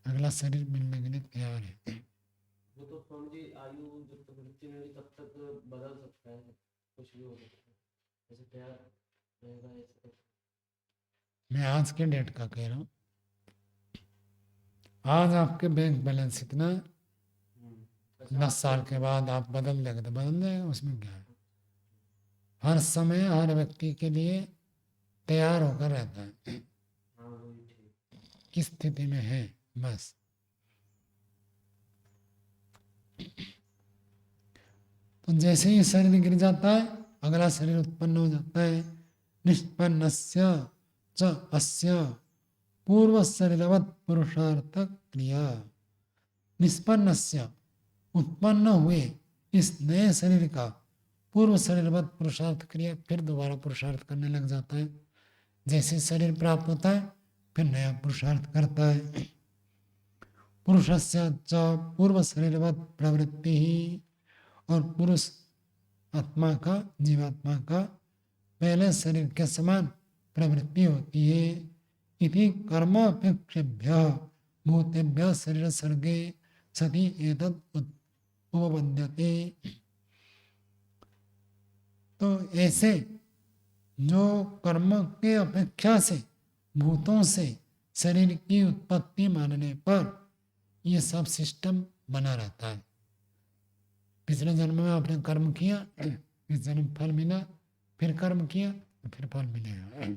अगला शरीर मिलने के लिए तैयार है। वो तो स्वामी जी आयु जब तक मृत्यु नहीं होगी तब तक बदल सकता है, कुछ भी हो सकता है, ऐसे तैयार रहेगा ऐसे। मैं आज के डेट का कह रहा हूँ, आज आपके बैंक बैलेंस इतना, 10 साल के बाद आप बदल देंगे तो बदल जाएगा, उसमें क्या है? हर समय हर व्यक्ति के लिए तैयार होकर रहता है, हाँ वही ठीक। किस स्थिति में है, बस। तो जैसे ही शरीर गिर जाता है, अगला शरीर उत्पन्न हो जाता है। निष्पन्नस्य च अस्य पूर्व शरीरवत पुरुषार्थ क्रिया। निष्पन्नस्य, उत्पन्न हुए इस नए शरीर का पूर्व शरीरवत पुरुषार्थ क्रिया, फिर दोबारा पुरुषार्थ करने लग जाता है। जैसे शरीर प्राप्त होता है फिर नया पुरुषार्थ करता है। पुरुषस्य च पूर्व शरीरवत प्रवृत्ति ही, और पुरुष आत्मा का, जीवात्मा का पहले शरीर के समान प्रवृत्ति होती है। इति कर्मापेक्षेभ्य भूतेभ्य शरीर सर्गे सति एतद् उपपद्यते। तो ऐसे जो कर्म के अपेक्षा से भूतों से शरीर की उत्पत्ति मानने पर ये सब सिस्टम बना रहता है। पिछले जन्म में आपने कर्म किया, इस जन्म फल मिला, फिर कर्म किया तो फिर फल मिलेगा।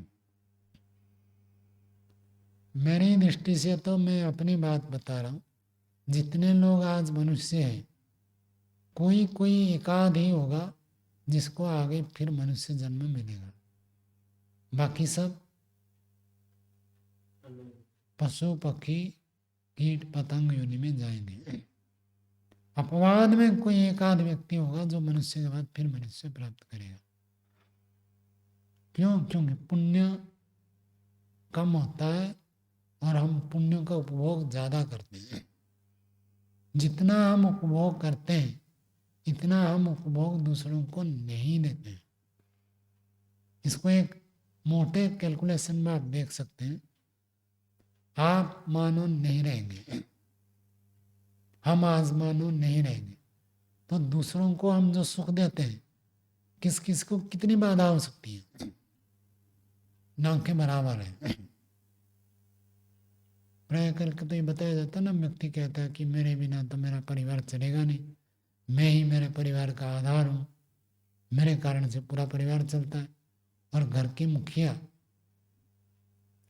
मेरी दृष्टि से तो मैं अपनी बात बता रहा हूँ, जितने लोग आज मनुष्य हैं कोई कोई एकाध ही होगा जिसको आगे फिर मनुष्य जन्म मिलेगा, बाकी सब पशु पक्षी कीट पतंग योनि में जाएंगे। अपवाद में कोई एकाध व्यक्ति होगा जो मनुष्य के बाद फिर मनुष्य प्राप्त करेगा। क्यों? क्योंकि पुण्य कम होता है और हम पुण्य का उपभोग ज्यादा करते हैं। जितना हम उपभोग करते हैं इतना हम उपभोग दूसरों को नहीं देते हैं। इसको एक मोटे कैलकुलेशन में आप देख सकते हैं। आप मानो नहीं रहेंगे, हम आज मानो नहीं रहेंगे, तो दूसरों को हम जो सुख देते हैं किस किस को कितनी बाधा हो सकती है, ना के बराबर है। प्राय करके तो ये बताया जाता है ना, व्यक्ति कहता है कि मेरे बिना तो मेरा परिवार चलेगा नहीं, मैं ही मेरे परिवार का आधार हूँ, मेरे कारण से पूरा परिवार चलता है। और घर की मुखिया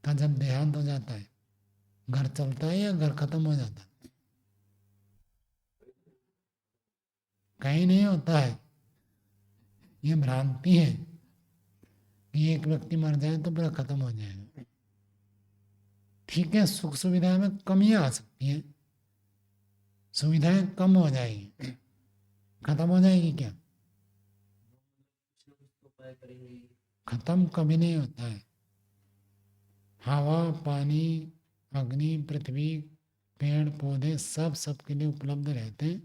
का जब देहांत हो जाता है घर चलता है या घर खत्म हो जाता है? कहीं नहीं होता है। ये भ्रांति है कि एक व्यक्ति मर जाए तो पूरा खत्म हो जाएगा। ठीक है, सुख सुविधा में कमियां आ सकती हैं, सुविधाएं कम हो जाएगी, खत्म हो जाएगी क्या? खत्म कभी नहीं होता है। हवा, पानी, अग्नि, पृथ्वी, पेड़ पौधे सब सबके लिए उपलब्ध रहते हैं,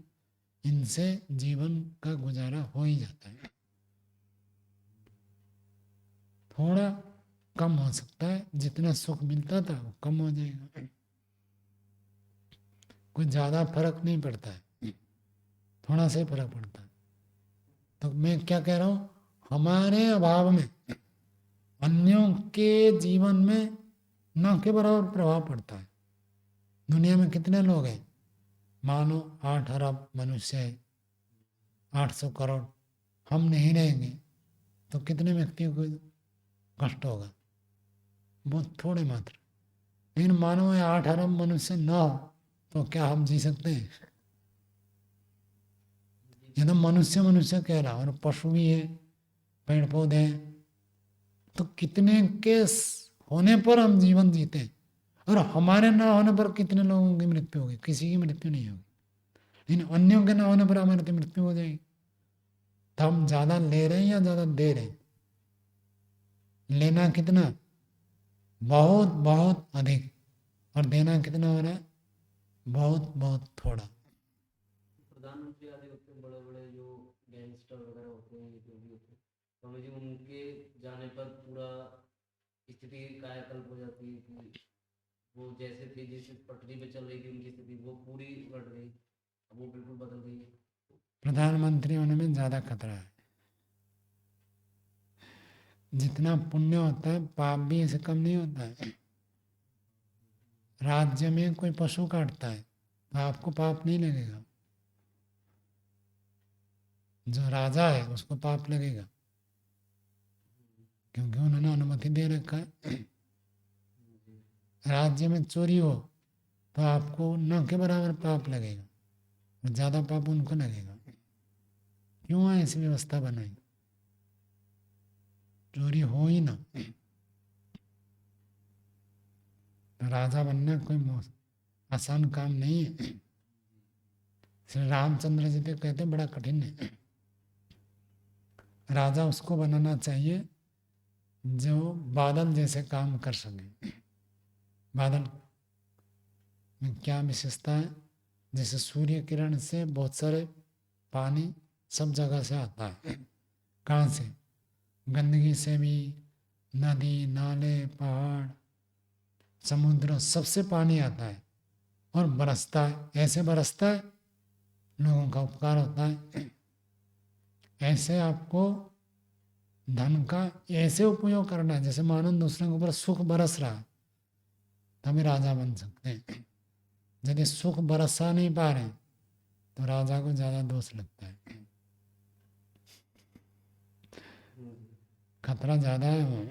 इनसे जीवन का गुजारा हो ही जाता है। थोड़ा कम हो सकता है, जितना सुख मिलता था वो कम हो जाएगा, कोई ज्यादा फर्क नहीं पड़ता है, थोड़ा सा ही फर्क पड़ता है। तो मैं क्या कह रहा हूँ, हमारे अभाव में अन्यों के जीवन में न के बराबर प्रभाव पड़ता है। दुनिया में कितने लोग हैं? मानो 8 अरब मनुष्य है, 800 करोड़। हम नहीं रहेंगे तो कितने व्यक्तियों को कष्ट होगा? बहुत थोड़े मात्र। लेकिन मानो 8 अरब मनुष्य न हो तो क्या हम जी सकते हैं? ये तो मनुष्य मनुष्य कह रहा, और पशु भी है, पेड़ पौधे हैं, तो कितने के होने पर हम जीवन जीते हैं, और हमारे ना होने पर कितने लोगों की मृत्यु होगी? किसी की मृत्यु नहीं होगी, लेकिन अन्यों के ना होने पर हमारी मृत्यु हो जाएगी। तो हम ज्यादा ले रहे हैं या ज्यादा दे रहे हैं? लेना कितना? बहुत बहुत अधिक, और देना कितना हो रहा है? बहुत बहुत थोड़ा। प्रधानमंत्री आदि होते हैं, बड़े बड़े जो गैंगस्टर वगैरह होते हैं, जो भी होते हैं, स्वामी जी उनके जाने पर पूरा स्थिति कायाकल्प हो जाती है कि वो जैसे थे, जिस पटरी पे चल रही थी उनकी स्थिति, वो पूरी उलट गई, अब वो बिल्कुल बदल गई। प्रधानमंत्री होने में ज्यादा खतरा है। जितना पुण्य होता है पाप भी इससे कम नहीं होता है। राज्य में कोई पशु काटता है तो आपको पाप नहीं लगेगा, जो राजा है उसको पाप लगेगा, क्योंकि उन्होंने अनुमति दे रखा है। राज्य में चोरी हो तो आपको न के बराबर पाप लगेगा, और ज्यादा पाप उनको लगेगा। क्यों ऐसी व्यवस्था बनाई? चोरी हो ही ना। तो राजा बनना कोई आसान काम नहीं है। श्री रामचंद्र जी तो कहते बड़ा कठिन है। राजा उसको बनाना चाहिए जो बादल जैसे काम कर सके। बादल में क्या विशेषता है? जैसे सूर्य किरण से बहुत सारे पानी सब जगह से आता है। कहाँ से? गंदगी से भी, नदी, नाले, पहाड़, समुद्र, सबसे पानी आता है और बरसता है। ऐसे बरसता है, लोगों का उपकार होता है। ऐसे आपको धन का ऐसे उपयोग करना है जैसे मानो दूसरे के ऊपर सुख बरस रहा है, तभी राजा बन सकते हैं। यदि सुख बरसा नहीं पा रहे तो राजा को ज्यादा दोष लगता है, खतरा ज्यादा है वो।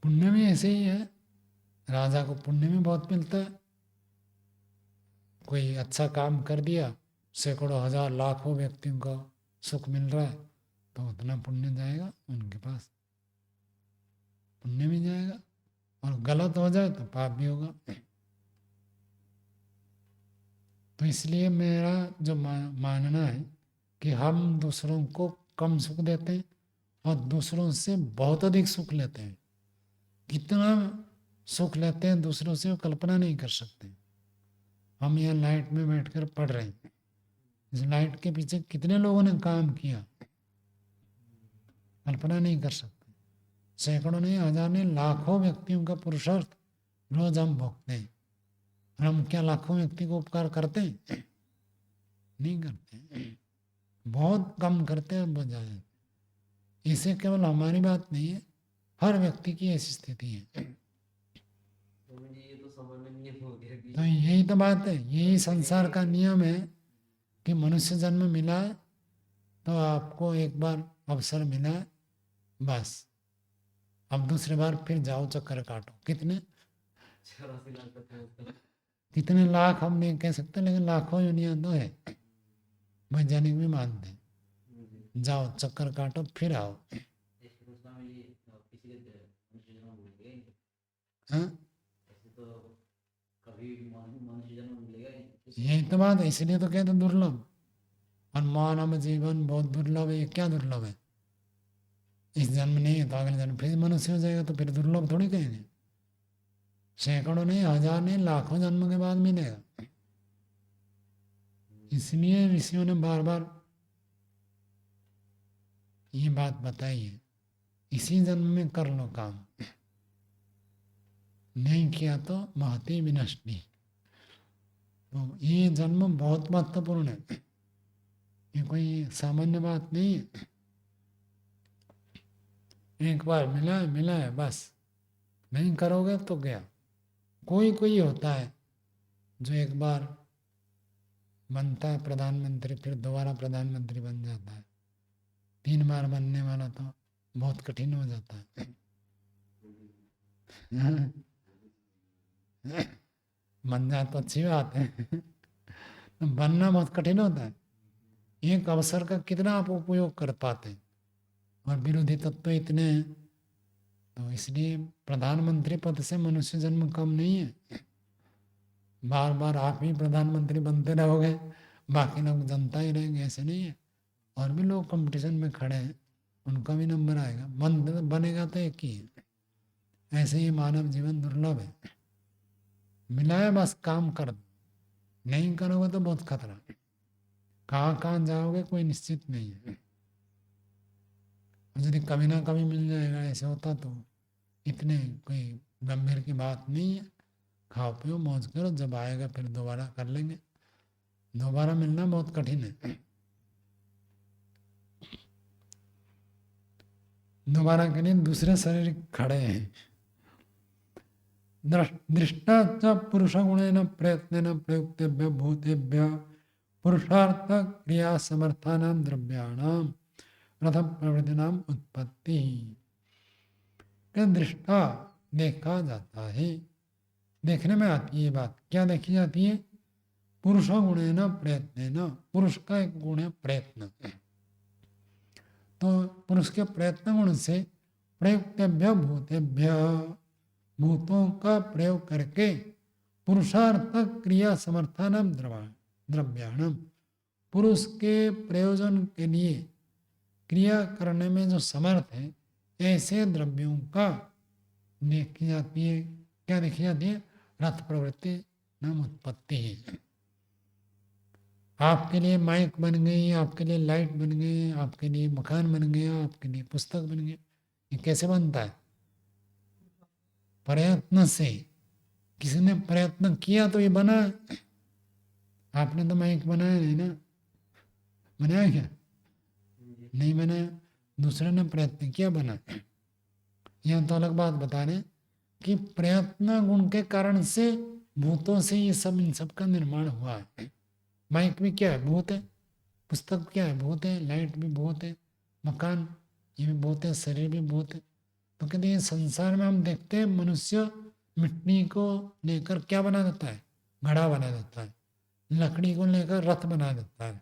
पुण्य भी ऐसे ही है, राजा को पुण्य भी बहुत मिलता है। कोई अच्छा काम कर दिया, सैकड़ों हजार लाखों व्यक्तियों को सुख मिल रहा है, तो उतना पुण्य जाएगा उनके पास, पुण्य भी जाएगा। और गलत हो जाए तो पाप भी होगा। तो इसलिए मेरा जो मानना है कि हम दूसरों को कम सुख देते हैं और दूसरों से बहुत अधिक सुख लेते हैं। कितना सुख लेते हैं दूसरों से, वो कल्पना नहीं कर सकते। हम यहाँ लाइट में बैठकर पढ़ रहे हैं, इस लाइट के पीछे कितने लोगों ने काम किया, कल्पना नहीं कर सकते। सैकड़ों ने, हजार ने, लाखों व्यक्तियों का पुरुषार्थ रोज हम भोगते हैं। और हम क्या लाखों व्यक्ति को उपकार करते हैं? नहीं करते, बहुत कम करते हैं बजाय। इसे केवल हमारी बात नहीं है, हर व्यक्ति की ऐसी स्थिति है। ये तो सामान्य नियम हो गया कि तो यही तो बात है, यही संसार का नियम है कि मनुष्य जन्म मिला है तो आपको एक बार अवसर मिला है, बस अब दूसरी बार फिर जाओ चक्कर काटो। कितने 84 लाख तक पहुंचता है। कितने लाख हम नहीं कह सकते, लेकिन लाखों यूनियन तो है, वैज्ञानिक भी मानते हैं। जाओ चक्कर काटो फिर आओ। हाँ, यही तो बात है, इसलिए तो कहते हैं दुर्लभ। और मानव जीवन बहुत दुर्लभ है। ये क्या दुर्लभ है? इस जन्म नहीं है तो अगले जन्म फिर मनुष्य हो जाएगा, तो फिर दुर्लभ थोड़ी कहेंगे। सैकड़ों नहीं, हजार नहीं, लाखों जन्म के बाद मिलेगा। इसलिए ऋषियों ने बार बार ये बात बताई है, इसी जन्म में कर लो काम, नहीं किया तो महती विनष्टि। तो ये जन्म बहुत महत्वपूर्ण है, ये कोई सामान्य बात नहीं है। एक बार मिला है बस, नहीं करोगे तो गया। कोई कोई होता है जो एक बार बनता है प्रधानमंत्री, फिर दोबारा प्रधानमंत्री बन जाता है। 3 बार बनने वाला तो बहुत कठिन हो जाता है। बन जाए तो अच्छी बात है, बनना बहुत कठिन होता है। एक अवसर का कितना आप उपयोग कर पाते हैं, और विरोधी तत्व इतने हैं। तो इसलिए प्रधानमंत्री पद से मनुष्य जन्म कम नहीं है। बार बार आप ही प्रधानमंत्री बनते रहोगे, बाकी लोग जनता ही रहेंगे, ऐसे नहीं है। और भी लोग कंपटीशन में खड़े हैं, उनका भी नंबर आएगा। बनेगा तो एक ही है। ऐसे ही मानव जीवन दुर्लभ है, मिला है बस काम कर दो, नहीं करोगे तो बहुत खतरा। कहाँ कहाँ जाओगे कोई निश्चित नहीं है। यदि कभी ना कभी मिल जाएगा ऐसे होता तो इतने कोई गंभीर की बात नहीं है। खाओ पियो मौज करो, जब आएगा फिर दोबारा कर लेंगे। दोबारा मिलना बहुत कठिन है। दोबारा के लिए दूसरे शरीर खड़े हैं। दृष्टा च पुरुष गुणेन प्रयत्नेन प्रयुक्तेभ्य भूतेभ्य पुरुषार्थ क्रिया समर्थानां द्रव्याणाम प्रथम प्रवृत्तिनाम उत्पत्ति। दृष्टा देखा जाता है, देखने में आती है बात। क्या देखी जाती है? पुरुष गुणेन प्रयत्नेन, पुरुष का एक गुण है प्रयत्न। तो पुरुष के प्रयत्न गुण से प्रयुक्तेभ्य भूतेभ्य, भूतों का प्रयोग करके पुरुषार्थ क्रिया समर्थानाम द्रव्याणाम, पुरुष के प्रयोजन के लिए क्रिया करने में जो समर्थ है, ऐसे द्रव्यों का देखी जाती है, क्या देखी जाती है? रथ प्रवृत्ति नाम उत्पत्ति है। आपके लिए माइक बन गई, आपके लिए लाइट बन गई, आपके लिए मकान बन गया, आपके लिए पुस्तक बन गया। ये कैसे बनता है? प्रयत्न से। किसी ने प्रयत्न किया तो ये बना। आपने तो माइक बनाया नहीं ना, बनाया क्या? नहीं बनाया, दूसरे ने प्रयत्न किया, बना। यह तो अलग बात बता रहे कि प्रयत्न गुण के कारण से भूतों से ये सब, इन सब का निर्माण हुआ है। माइक भी क्या है? भूत है। पुस्तक क्या है? भूत है। लाइट भी भूत है। मकान ये भी भूत है। शरीर भी भूत है। तो कहते हैं संसार में हम देखते हैं मनुष्य मिट्टी को लेकर क्या बना देता है? घड़ा बना देता है। लकड़ी को लेकर रथ बना देता है।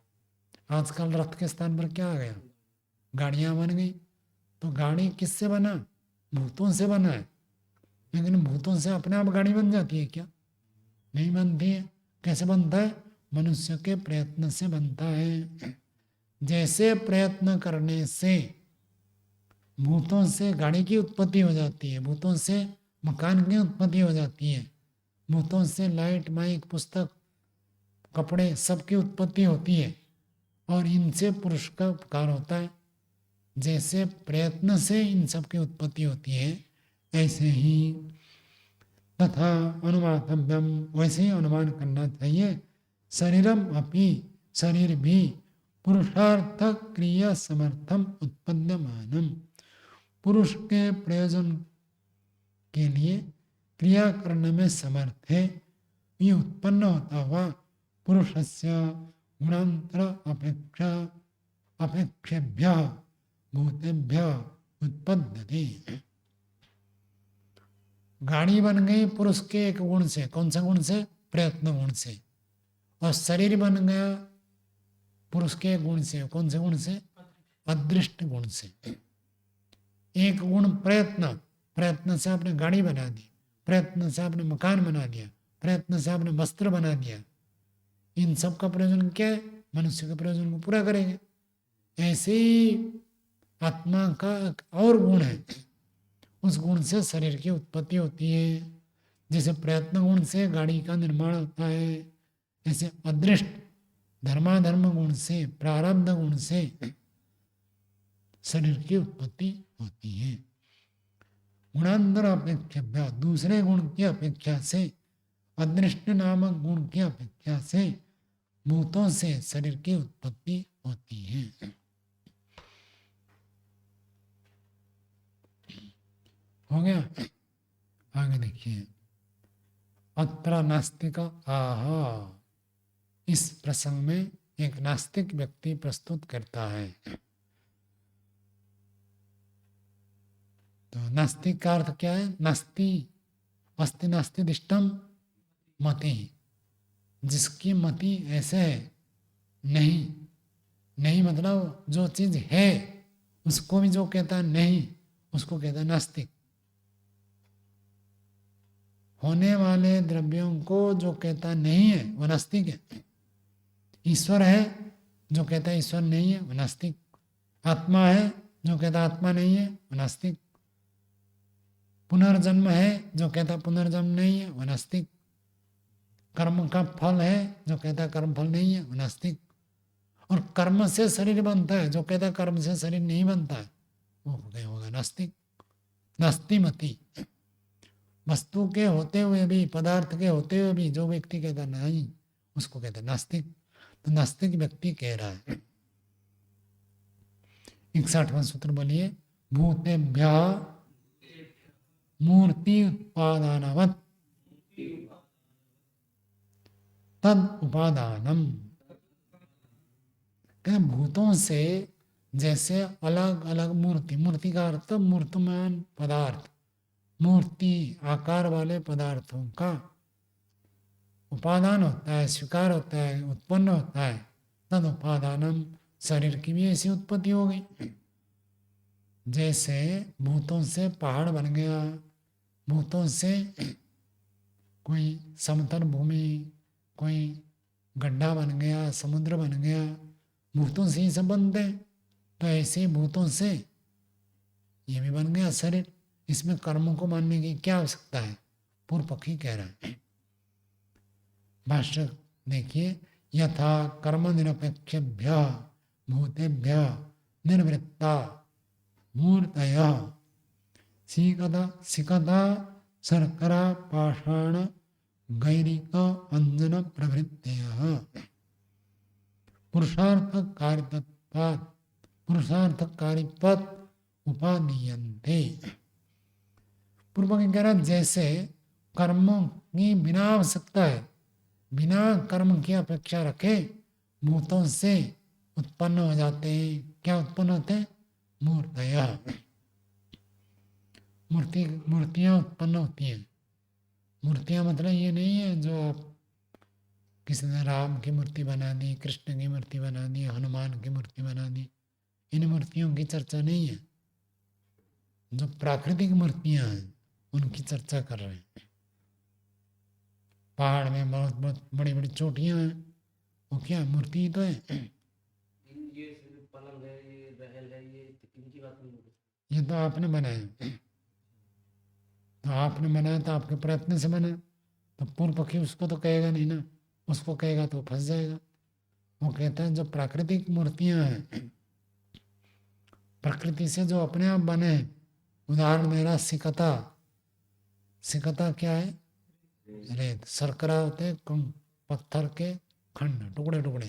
आजकल रथ के स्थान पर क्या आ गया? गाड़ियां बन गई। तो गाड़ी किससे बना? भूतों से बना है। लेकिन भूतों से अपने आप गाड़ी बन जाती है क्या? नहीं बनती है। कैसे बनता है? मनुष्य के प्रयत्न से बनता है। जैसे प्रयत्न करने से भूतों से गाड़ी की उत्पत्ति हो जाती है, भूतों से मकान की उत्पत्ति हो जाती है, भूतों से लाइट, माइक, पुस्तक, कपड़े सबकी उत्पत्ति होती है, और इनसे पुरुष का उपकार होता है। जैसे प्रयत्न से इन सब की उत्पत्ति होती है, ऐसे ही तथा अनुमातव्यम, वैसे ही अनुमान करना चाहिए। शरीरम अपि, शरीर भी पुरुषार्थ क्रिया समर्थम उत्पद्यमानम, पुरुष के प्रयोजन के लिए क्रिया करने में समर्थ है। ये उत्पन्न होता हुआ पुरुषस्य गुणांतर अपेक्षा अपेक्षेभ्य भूतेभ्य उत्पद्यते। गाड़ी बन गई पुरुष के एक गुण से। कौन सा गुण से? प्रयत्न गुण से। और शरीर बन गया पुरुष के गुण से। कौन से गुण से? अदृष्ट गुण से। एक गुण प्रयत्न, प्रयत्न से आपने गाड़ी बना दी, प्रयत्न से आपने मकान बना दिया, प्रयत्न से आपने वस्त्र बना दिया। इन सब का प्रयोजन क्या है? मनुष्य के प्रयोजन को पूरा करेंगे। ऐसे ही आत्मा का एक और गुण है, उस गुण से शरीर की उत्पत्ति होती है। जैसे प्रयत्न गुण से गाड़ी का निर्माण होता है, ऐसे अदृष्ट धर्माधर्म गुण से, प्रारब्ध गुण से शरीर की उत्पत्ति होती है। गुणांतर अपेक्षा, दूसरे गुण की अपेक्षा से, अदृष्ट नामक गुण की अपेक्षा से भूतों से शरीर की उत्पत्ति होती है। हो गया? आगे देखिए, अत्र नास्तिक आह, इस प्रसंग में एक नास्तिक व्यक्ति प्रस्तुत करता है। तो नास्तिक का अर्थ क्या है? नास्ति अस्ति नास्ति दिष्टम मति, जिसकी मति ऐसे है, नहीं, नहीं मतलब जो चीज है उसको भी जो कहता है नहीं, उसको कहता है नास्तिक। होने वाले द्रव्यों को जो कहता नहीं है वो नास्तिक है। ईश्वर है जो कहता है ईश्वर नहीं है वो नास्तिक। आत्मा है जो कहता आत्मा नहीं है वो नास्तिक। पुनर्जन्म है जो कहता पुनर्जन्म नहीं है वो नास्तिक। कर्म का फल है जो कहता कर्म फल नहीं है वो नास्तिक। और कर्म से शरीर बनता है जो कहता कर्म से शरीर नहीं बनता है वो होगा नास्तिक। नास्तिमति, वस्तु के होते हुए भी, पदार्थ के होते हुए भी जो व्यक्ति कहता नहीं उसको कहता नास्तिक। तो नास्तिक व्यक्ति कह रहा है। 61वां सूत्र बोलिए, भूतेभ्यः मूर्ति उत्पादानवत् तद उपादानम। भूतों से जैसे अलग अलग मूर्ति, मूर्ति का अर्थ मूर्तिमान पदार्थ, मूर्ति आकार वाले पदार्थों का उपादान होता है, स्वीकार होता है, उत्पन्न होता है। तद उपादानम, शरीर की भी ऐसी उत्पत्ति हो गई। जैसे भूतों से पहाड़ बन गया, भूतों से कोई समतल भूमि, कोई गड्ढा बन गया, समुद्र बन गया, भूतों से ही सब बनते हैं। तो ऐसे ही भूतों से ये भी बन गया शरीर। इसमें कर्मों को मानने की क्या आवश्यकता है? पूर्व पक्षी कह रहा है। भाष्य देखिए, यथा कर्म निरपेक्षेभ्य भूतेभ्य निर्वृत्ता मूर्तयः सिकता शर्करा पाषाण गैरिक अंजन प्रभृतयः पुरुषार्थकारित्वात् उपादीयन्ते। पूर्व में कह रहा जैसे कर्मों की बिना आवश्यकता है, बिना कर्म की अपेक्षा रखे भूतों से उत्पन्न हो जाते हैं। क्या उत्पन्न होते हैं? मूर्तयः, मूर्तियां उत्पन्न होती हैं। मूर्तियां मतलब ये नहीं है जो आप किसी ने राम की मूर्ति बना दी, कृष्ण की मूर्ति बना दी, हनुमान की मूर्ति बना दी। इन मूर्तियों की चर्चा नहीं है। जो प्राकृतिक मूर्तियां हैं उनकी चर्चा कर रहे हैं। पहाड़ में बहुत बहुत बड़ी बड़ी चोटियां हैं, वो क्या मूर्ति ही तो है। ये पलंग है, ये महल है, ये इनकी बात नहीं हो रही। ये तो आपने बनाया, तो आपने बनाया तो आपके प्रयत्न से बना। तो पूर्व पक्षी उसको तो कहेगा नहीं ना, उसको कहेगा तो फंस जाएगा। वो कहता है जो प्राकृतिक मूर्तियां हैं, प्रकृति से जो अपने आप बने हैं, उदाहरण मेरा सिकता। सिकता क्या है? रेत। शर्करा होते हैं पत्थर के खंड, टुकड़े टुकड़े।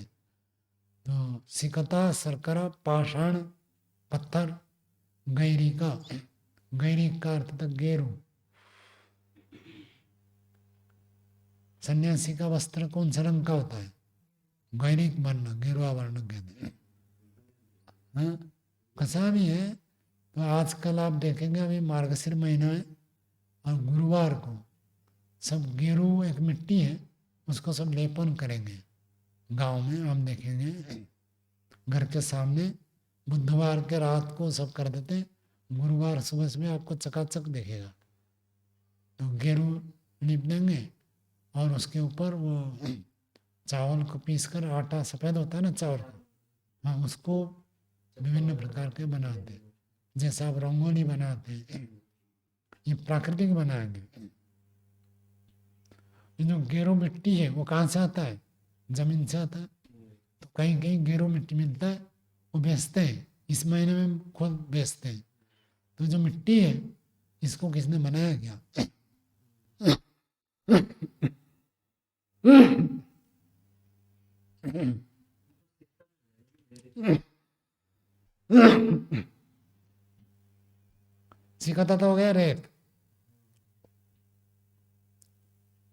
तो सिकता, शर्करा, पाषाण पत्थर, गैरिका, गैरिक का अर्थ था गेरू। सन्यासी का वस्त्र कौन से रंग का होता है? गैरिक वर्ण, गेरुआ वर्ण कहते हैं। हाँ, कसा भी है। तो आजकल आप देखेंगे अभी मार्गशीर महीना है और गुरुवार को सब गेरू, एक मिट्टी है, उसको सब लेपन करेंगे। गांव में हम देखेंगे घर के सामने बुधवार के रात को सब कर देते हैं, गुरुवार सुबह सुबह आपको चकाचक दिखेगा। तो गेरू लीप देंगे और उसके ऊपर वो चावल को पीस कर, आटा सफ़ेद होता है ना चावल का, हाँ, उसको विभिन्न प्रकार के बनाते हैं। जैसा आप रंगोली बनाते हैं, ये प्राकृतिक बनाएंगे। ये जो गेरू मिट्टी है वो कहाँ से आता है? जमीन से आता है। तो कहीं कहीं गेरू मिट्टी मिलता है, वो बेचते हैं। इस महीने में खुद बेचते हैं। तो जो मिट्टी है इसको किसने बनाया क्या? सिकता तो हो गया रेत,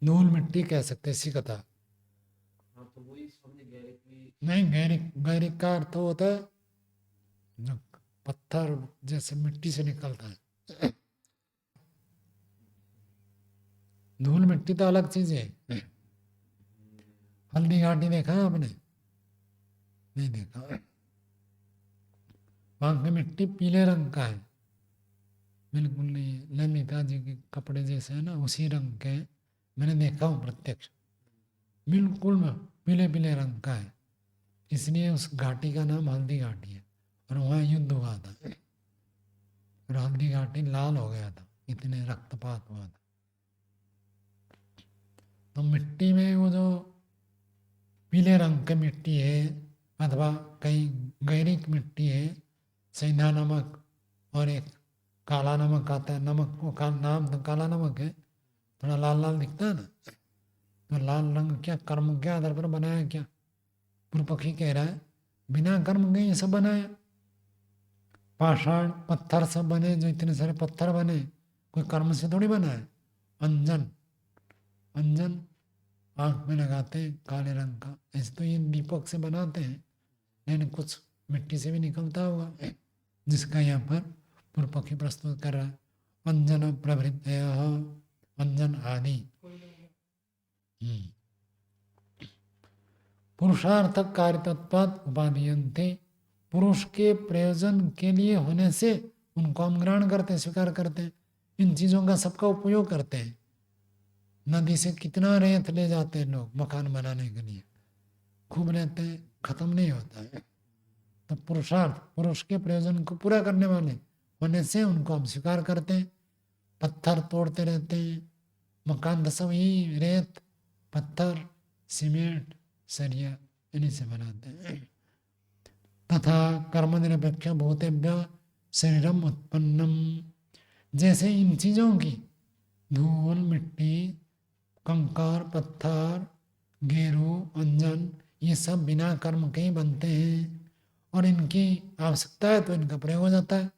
धूल मिट्टी कह सकते हैं सिकता। हाँ, तो वही समझे गहरे की। नहीं, गैरिक, गैरिक का अर्थ होता है जो पत्थर जैसे मिट्टी से निकलता है। धूल मिट्टी तो अलग चीज है। हल्दी घाटी देखा है आपने? नहीं देखा। वहां की मिट्टी पीले रंग का है, बिल्कुल नहीं ललिता जी के कपड़े जैसे है ना, उसी रंग के। मैंने देखा हूँ प्रत्यक्ष, बिल्कुल पीले पीले रंग का है। इसलिए उस घाटी का नाम हल्दी घाटी है। और वहाँ युद्ध हुआ था और हल्दी घाटी लाल हो गया था, इतने रक्तपात हुआ था। तो मिट्टी में वो जो पीले रंग की मिट्टी है अथवा कहीं गैरिक मिट्टी है, सेंधा नमक और एक काला नमक आता है। नमक को नाम तो काला नमक है, थोड़ा लाल लाल दिखता है ना। तो लाल रंग क्या कर्म के आधार पर बनाया क्या? पूर्व पक्षी कह रहा है बिना कर्म के ये सब बनाया। पाषाण पत्थर सब बने, जो इतने सारे पत्थर बने कोई कर्म से थोड़ी बना है। अंजन, अंजन आंख में लगाते हैं काले रंग का, ऐसे तो ये दीपक से बनाते हैं, लेकिन कुछ मिट्टी से भी निकलता हुआ, जिसका यहाँ पर पूर्व पक्षी प्रस्तुत कर रहा है। अंजन प्रभृतयः, अंजन आदि। पुरुषार्थक कार्यतत्वात् उपादीयन्ते। पुरुष के प्रयोजन के लिए होने से उनको हम ग्रहण करते हैं, स्वीकार करते हैं। इन चीजों का सबका उपयोग करते हैं। नदी से कितना रेत ले जाते हैं लोग मकान बनाने के लिए, खूब रहते हैं, खत्म नहीं होता है। तो पुरुषार्थ, पुरुष के प्रयोजन को पूरा करने वाले होने से उनको हम स्वीकार करते हैं। पत्थर तोड़ते रहते हैं, मकान सब यही रेत, पत्थर, सीमेंट, सरिया इन्हीं से बनाते हैं। तथा कर्म निरपेक्ष भूतेभ्य शरीरम उत्पन्नम, जैसे इन चीजों की धूल, मिट्टी, कंकर, पत्थर, गेरू, अंजन, ये सब बिना कर्म के ही बनते हैं और इनकी आवश्यकता है तो इनका प्रयोग हो जाता है।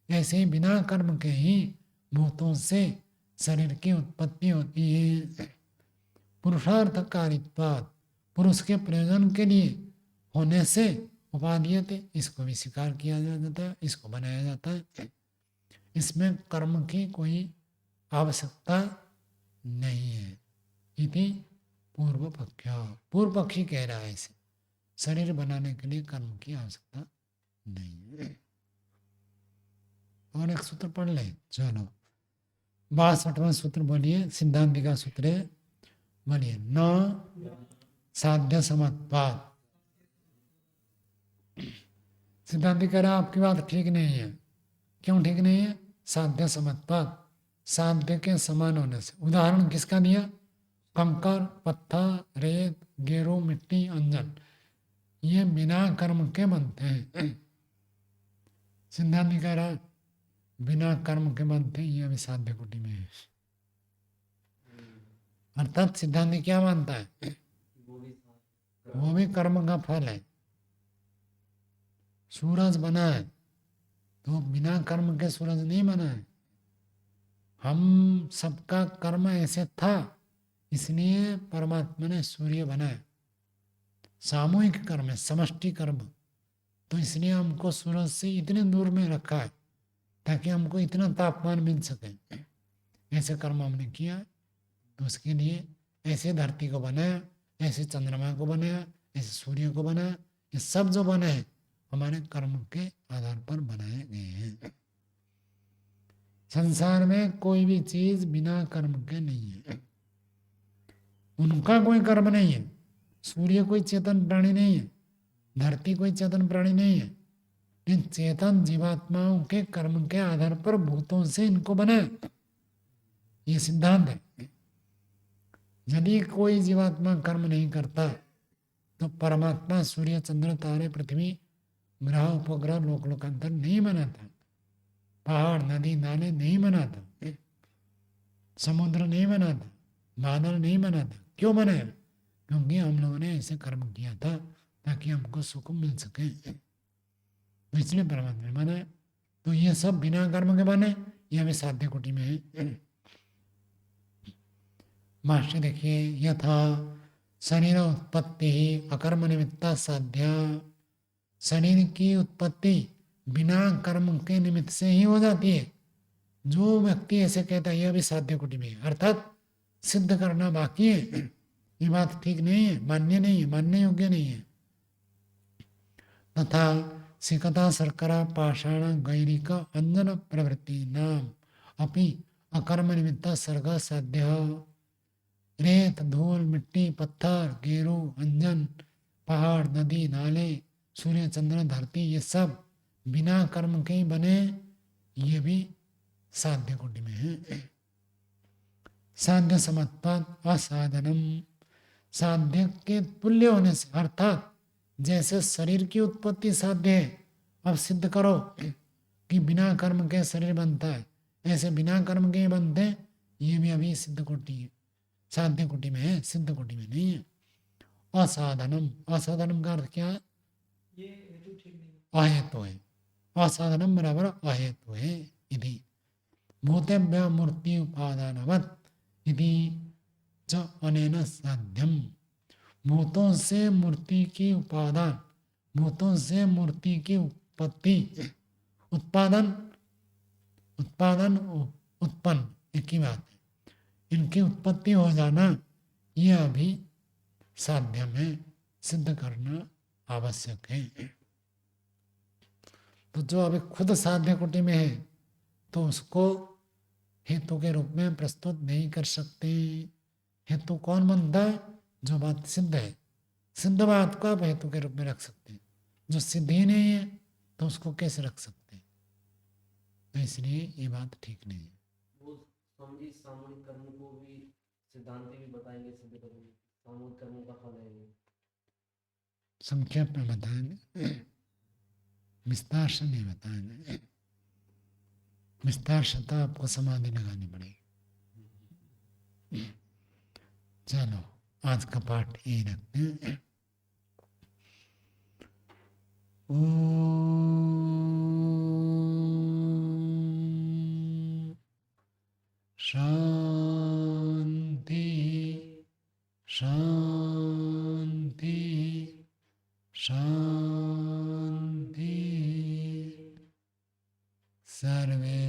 ऐसे ही बिना कर्म के ही भूतों से शरीर की उत्पत्ति होती है। पुरुषार्थ कारित्वात्, पुरुष के प्रयोजन के लिए होने से उपादीयते, इसको भी स्वीकार किया जाता है, इसको बनाया जाता है। इसमें कर्म की कोई आवश्यकता नहीं है। इति पूर्व पक्ष, पूर्व पक्षी कह रहा है इसे, शरीर बनाने के लिए कर्म की आवश्यकता नहीं है। और एक सूत्र पढ़ ले, चलो 62वां सूत्र बोलिए, सिद्धांति का सूत्र है, बोलिए। न साध्य समत्वात्, सिद्धांति कह रहा आपकी बात ठीक नहीं है। क्यों ठीक नहीं है? साध्य समत्वात्, साध्य के समान होने से। उदाहरण किसका दिया? कंकर, पत्थर, रेत, गेरू, मिट्टी, अंजन, ये बिना कर्म के बनते हैं। सिद्धांत कह रहा बिना कर्म के बनते हैं, ये अभी साध्य कोटि में है। अर्थात सिद्धांत क्या मानता है? वो भी कर्म का फल है। सूरज बना है तो बिना कर्म के सूरज नहीं बना है। हम सबका कर्म ऐसे था, इसलिए परमात्मा ने सूर्य बनाया। सामूहिक कर्म है, समष्टि कर्म, तो इसलिए हमको सूरज से इतने दूर में रखा है ताकि हमको इतना तापमान मिल सके। ऐसे कर्म हमने किया, तो उसके लिए ऐसे धरती को बनाया, ऐसे चंद्रमा को बनाया, ऐसे सूर्य को बनाया। ये सब जो बने हैं हमारे कर्म के आधार पर बनाए गए हैं। संसार में कोई भी चीज बिना कर्म के नहीं है। उनका कोई कर्म नहीं है। सूर्य कोई चेतन प्राणी नहीं है, धरती कोई चेतन प्राणी नहीं है। इन चेतन जीवात्माओं के कर्म के आधार पर भूतों से इनको बनाया, ये सिद्धांत है। यदि कोई जीवात्मा कर्म नहीं करता तो परमात्मा सूर्य, चंद्र, तारे, पृथ्वी, ग्रह, उपग्रह, लोक लोकांतर नहीं बनाता, पहाड़, नदी, नाले नहीं बनाता, समुद्र नहीं बनाता, बादल नहीं बनाता। क्यों बनाया? क्योंकि हम लोगों ने ऐसे कर्म किया था ताकि हमको सुख मिल सके, तो इसलिए परमात्मा ने बनाया। तो ये सब बिना कर्म के बने, ये हमें साध्य कोटि में है। भाष्य देखिए, यथा शरीर उत्पत्ति अकर्म निमित्ता साध्या, शरीर की उत्पत्ति बिना कर्म के निमित्त से ही हो जाती है। जो व्यक्ति ऐसे कहता है यह भी साध्य कोटि में है, अर्थात सिद्ध करना बाकी है। ये बात ठीक नहीं है, मान्य नहीं है, मानने योग्य नहीं है। तथा सिकता शर्करा पाषाण गैरिक अंजन प्रवृत्ति नाम अपि अकर्म निमित्ता सर्ग साध्य। रेत, धूल, मिट्टी, पत्थर, गेरू, अंजन, पहाड़, नदी, नाले, सूर्य, चंद्र, धरती, ये सब बिना कर्म के ही बने, ये भी साध्य कोटि में है। साध्य समत्वात् असाधनम, साध्य के तुल्य होने से, अर्थात जैसे शरीर की उत्पत्ति साध्य है, अब सिद्ध करो कि बिना कर्म के शरीर बनता है, ऐसे बिना कर्म के बनते हैं, ये भी अभी सिद्ध कोटि है, साध्य कोटि में है, सिद्ध कोटि में नहीं है। असाधनम, असाधनम का अर्थ क्या है? ये हेतु ठीक नहीं है। अहेतु है। असाधनम बराबर अहेतु है। यदि भूतेभ्य मूर्ति उपादानवत् यदि च अनेन साध्यम, भूतों से मूर्ति की उपादान, भूतों से मूर्ति की उत्पत्ति, उत्पादन, उत्पादन, उत्पन्न, एक ही बात है। इनकी उत्पत्ति हो जाना यह भी साध्य में सिद्ध करना आवश्यक है। तो जो अभी खुद साध्य कोटि में है तो उसको हेतु के रूप में प्रस्तुत नहीं कर सकते। हेतु कौन बनता है? जो बात सिद्ध है। सिद्ध बात को आप हेतु के रूप में रख सकते हैं, जो सिद्ध ही नहीं है तो उसको कैसे रख सकते हैं? तो इसलिए ये बात ठीक नहीं है। वो स्वामी जी सामूहिक कर्म को भी सिद्धांत भी बताएंगे, सिद्ध करेंगे सामूहिक कर्मों का फल है ये। संक्षेप में बताएंगे, विस्तार से नहीं बताएंगे। विस्तार से तो आपको समाधि लगानी पड़ेगी। चलो आज का पाठ यही रखते हैं। ओम शांति शांति शांति। सर्वे